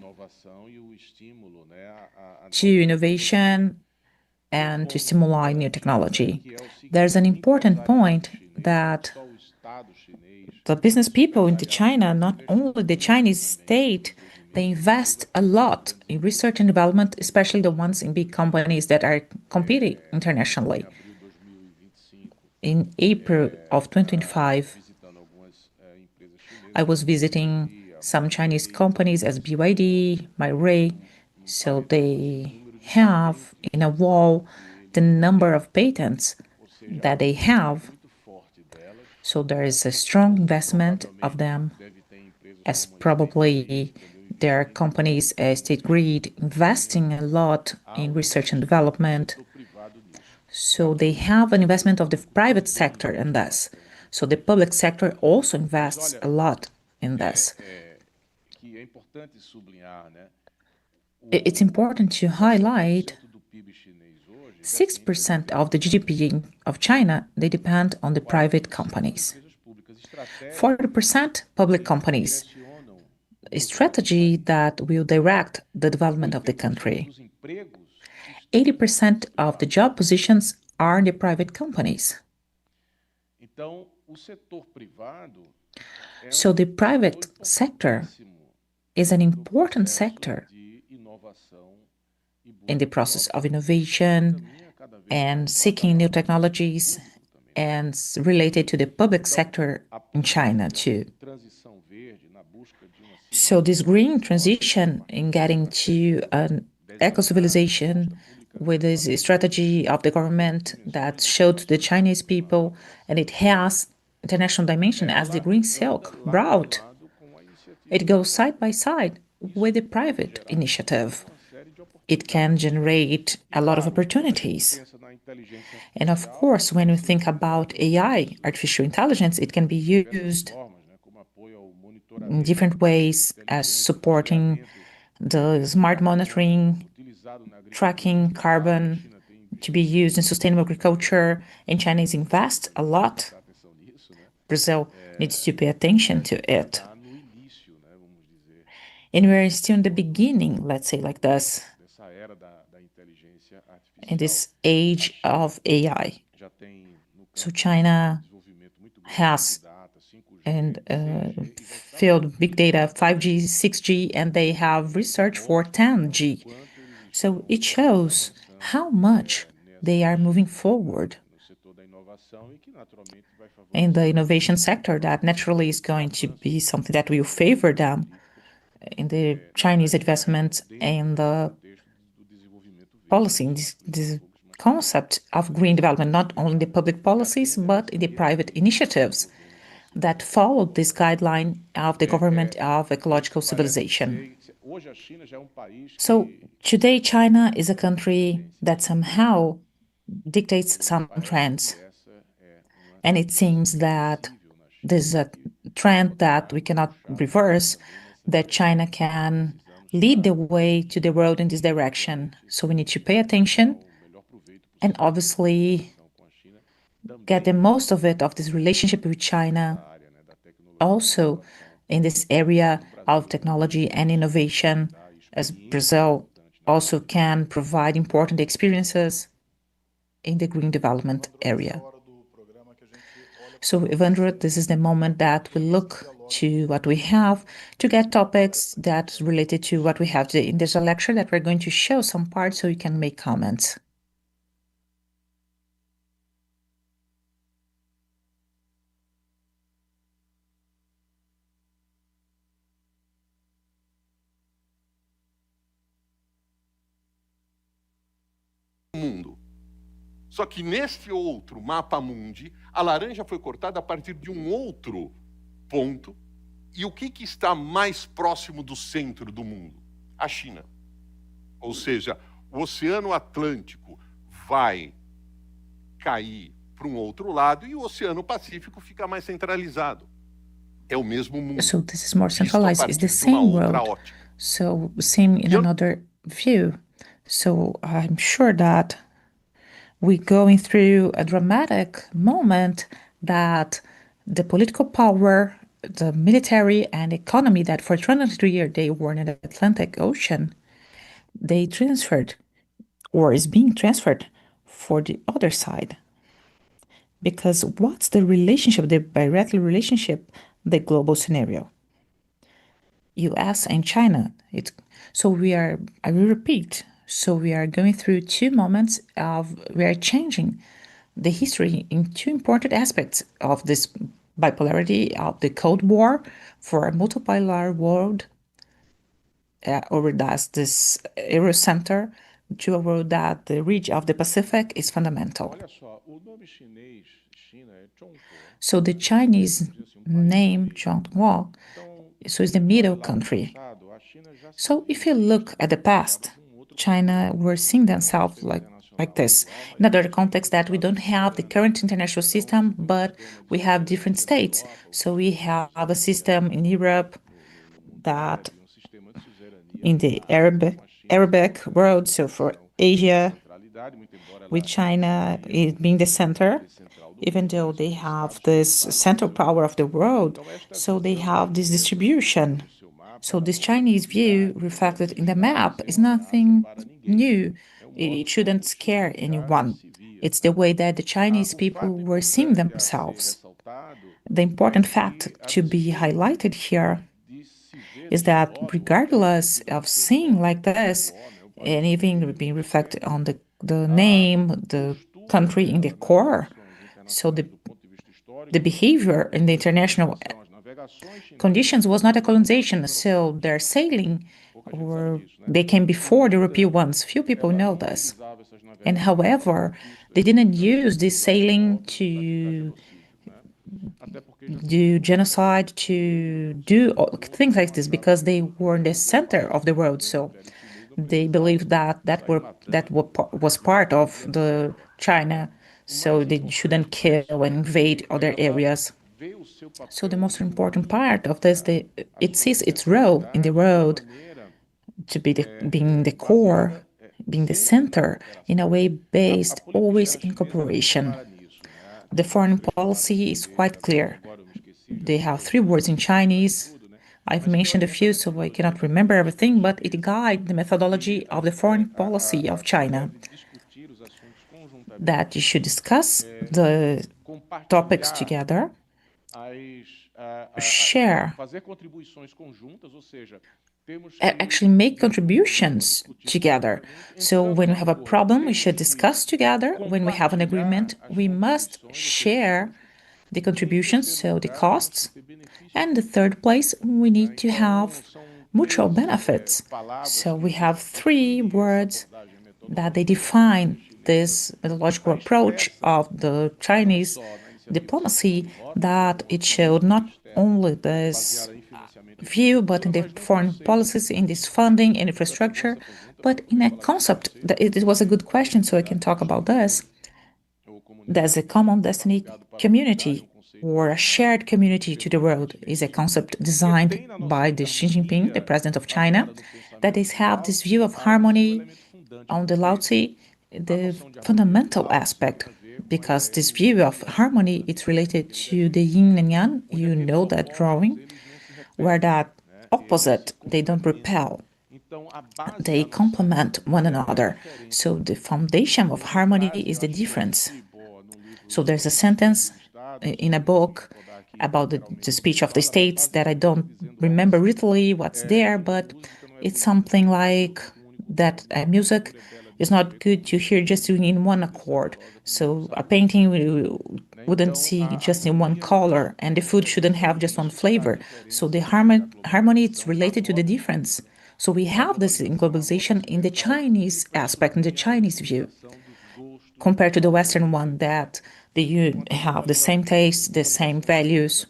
to innovation and to stimulate new technology. There's an important point that the business people in China, not only the Chinese state, they invest a lot in research and development, especially the ones in big companies that are competing internationally. In April of 2025, I was visiting some Chinese companies as BYD, MyRay, so they have in a wall the number of patents that they have. So there is a strong investment of them, as probably there are companies as State Grid investing a lot in research and development. So they have an investment of the private sector in this. So the public sector also invests a lot in this. It's important to highlight 6% of the GDP of China, they depend on the private companies. 40% public companies, a strategy that will direct the development of the country. 80% of the job positions are in the private companies. So the private sector is an important sector in the process of innovation and seeking new technologies, and related to the public sector in China too. So this green transition in getting to an eco-civilization with this strategy of the government that showed to the Chinese people, and it has international dimension as the Green Silk brought. It goes side by side with the private initiative. It can generate a lot of opportunities. And of course, when we think about AI, artificial intelligence, it can be used in different ways as supporting the smart monitoring, tracking carbon, to be used in sustainable agriculture, and Chinese invest a lot. Brazil needs to pay attention to it. And we're still in the beginning, let's say like this, in this age of AI. So China has and field big data, 5G, 6G, and they have research for 10G. So it shows how much they are moving forward in the innovation sector. That naturally is going to be something that will favor them in the Chinese investments and the policy, in this concept of green development, not only the public policies, but in the private initiatives that follow this guideline of the government of ecological civilization. So today, China is a country that somehow dictates some trends. And it seems that there's a trend that we cannot reverse, that China can lead the way to the world in this direction. So we need to pay attention and obviously get the most of it, of this relationship with China, also in this area of technology and innovation, as Brazil also can provide important experiences in the green development area. So, Evandro, this is the moment that we look to what we have to get topics that's related to what we have today. And there's a lecture that we're going to show some parts so you can make comments. mundo. Só que neste outro mapa mundi, a laranja foi cortada a partir de um outro ponto. E o que está mais próximo do centro do mundo? A China. Ou seja, o Oceano Atlântico vai cair para um outro lado e o Oceano Pacífico fica mais centralizado. É o mesmo mundo. So this is more centralized. It's the same world. So same in another view. So I'm sure that we're going through a dramatic moment that the political power, the military and economy that for 200 years they were in the Atlantic Ocean, they transferred or is being transferred for the other side. Because what's the relationship, the bilateral relationship, the global scenario? US and China. I will repeat. So we are going through two moments we are changing the history in two important aspects of this bipolarity of the Cold War for a multipolar world, or that's this Eurocenter, to a world that the region of the Pacific is fundamental. So the Chinese name Zhongguo, so it's the middle country. So if you look at the past, China were seeing themselves like this. In other context that we don't have the current international system, but we have different states. So we have a system in Europe that in the Arabic world, so for Asia, with China being the center, even though they have this central power of the world, so they have this distribution. So this Chinese view reflected in the map is nothing new. It shouldn't scare anyone. It's the way that the Chinese people were seeing themselves. The important fact to be highlighted here is that regardless of seeing like this, and even being reflected on the name, the country in the core, so the behavior in the international conditions was not a colonization. So their sailing, they came before the European ones. Few people know this. And however, they didn't use this sailing to do genocide, to do things like this, because they were in the center of the world. So they believed that was part of the China. So they shouldn't kill and invade other areas. So the most important part of this, it sees its role in the world to be being the core, being the center, in a way based always in cooperation. The foreign policy is quite clear. They have 3 words in Chinese. I've mentioned a few, so I cannot remember everything, but it guides the methodology of the foreign policy of China. That you should discuss the topics together, share, actually make contributions together. So when we have a problem, we should discuss together. When we have an agreement, we must share the contributions, so the costs. And the third place, we need to have mutual benefits. So we have 3 words that they define this methodological approach of the Chinese diplomacy, that it showed not only this view, but in the foreign policies, in this funding and infrastructure, but in a concept. It was a good question, so I can talk about this. There's a common destiny community, or a shared community to the world, is a concept designed by the Xi Jinping, the president of China, that is have this view of harmony on the Lao Tzu, the fundamental aspect, because this view of harmony is related to the yin and yang. You know that drawing, where that opposite, they don't repel, they complement one another. So the foundation of harmony is the difference. So there's a sentence in a book about the speech of the states that I don't remember really what's there, but it's something like that music is not good to hear just in one accord. So a painting we wouldn't see just in one color, and the food shouldn't have just one flavor. So the harmony is related to the difference. So we have this in globalization in the Chinese aspect, in the Chinese view. compared to the Western one that you have the same taste, the same values.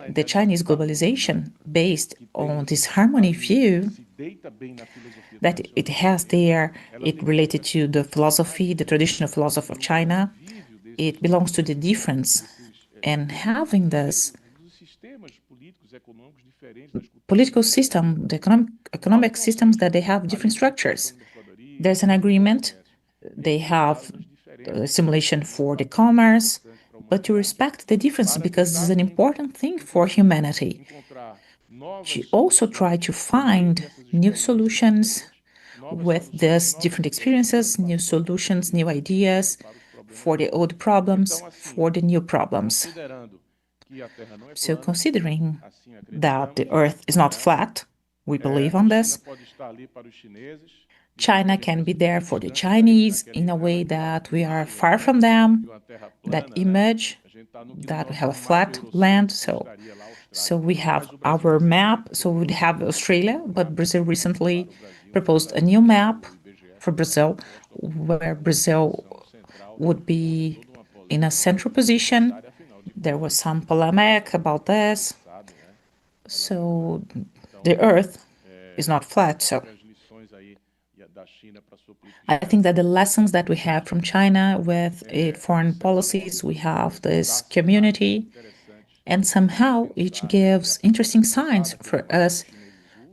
The Chinese globalization, based on this harmony view that it has there, it related to the philosophy, the traditional philosophy of China. It belongs to the difference. And having this political system, the economic systems that they have different structures. There's an agreement, they have a simulation for the commerce, but to respect the difference because this is an important thing for humanity. She also tried to find new solutions with these different experiences, new solutions, new ideas for the old problems, for the new problems. So considering that the Earth is not flat, we believe on this, China can be there for the Chinese in a way that we are far from them, that image that we have a flat land. So we have our map, so we'd have Australia, but Brazil recently proposed a new map for Brazil, where Brazil would be in a central position. There was some polemic about this. So the Earth is not flat. So I think that the lessons that we have from China with its foreign policies, we have this community, and somehow it gives interesting signs for us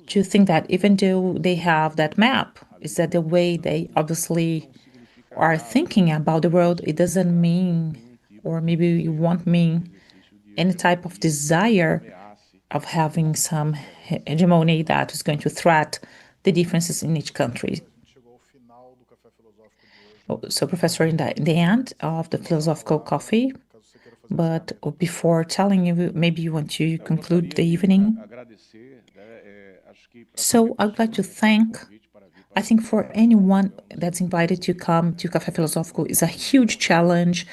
to think that even though they have that map, is that the way they obviously are thinking about the world, it doesn't mean, or maybe it won't mean, any type of desire of having some hegemony that is going to threaten the differences in each country. So, Professor, in the end of the philosophical coffee, but before telling you, maybe you want to conclude the evening. So I would like to thank, I think for anyone that's invited to come to Café Filosófico is a huge challenge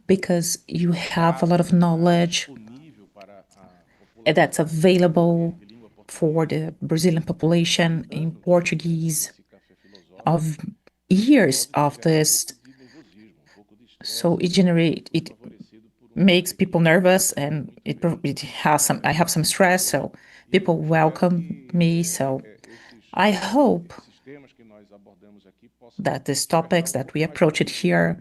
because you have a lot of knowledge that's available for the Brazilian population in Portuguese of years of this. So it makes people nervous, and it has some, I have some stress, so people welcome me. So I hope that these topics that we approach it here,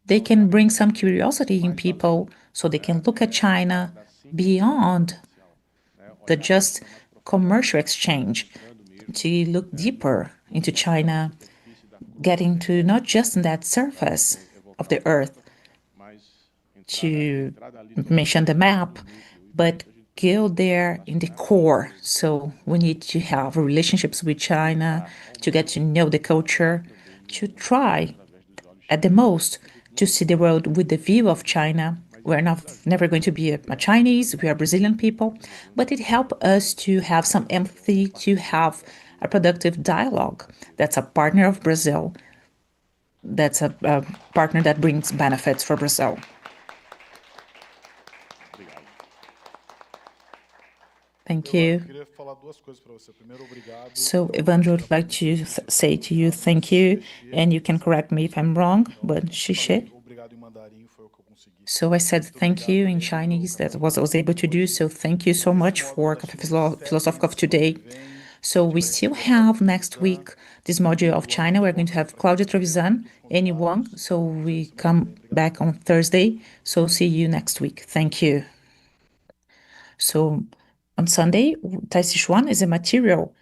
they can bring some curiosity in people so they can look at China beyond the just commercial exchange, to look deeper into China, getting to not just in that surface of the earth, to mention the map, but go there in the core. So we need to have relationships with China, to get to know the culture, to try at the most to see the world with the view of China. We're never going to be a Chinese, we are Brazilian people, but it helps us to have some empathy, to have a productive dialogue. That's a partner of Brazil. That's a partner that brings benefits for Brazil. Thank you. So, Evandro, would like to say to you, thank you, and you can correct me if I'm wrong, but xixi. So I said thank you in Chinese, that was I was able to do, so thank you so much for Café Filosófico of today. So we still have next week this module of China. We're going to have Claudia Trevisan, anyone, so we come back on Thursday, so see you next week. Thank you. So on Sunday, Taisi Chuan is a material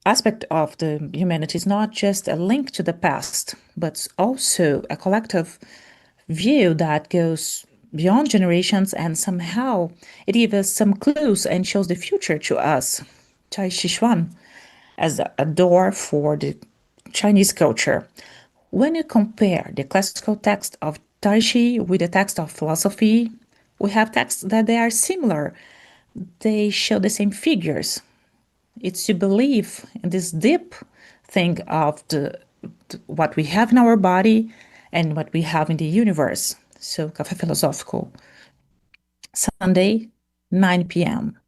aspect of the humanity. It's not just a link to the past, but also a collective view that goes beyond generations, and somehow it gives us some clues and shows the future to us. Taisi Chuan as a door for the Chinese culture. When you compare the classical text of Taisi with the text of philosophy, we have texts that they are similar. They show the same figures. It's to believe in this deep thing of what we have in our body and what we have in the universe. So, Café Filosófico, Sunday, 9 p.m.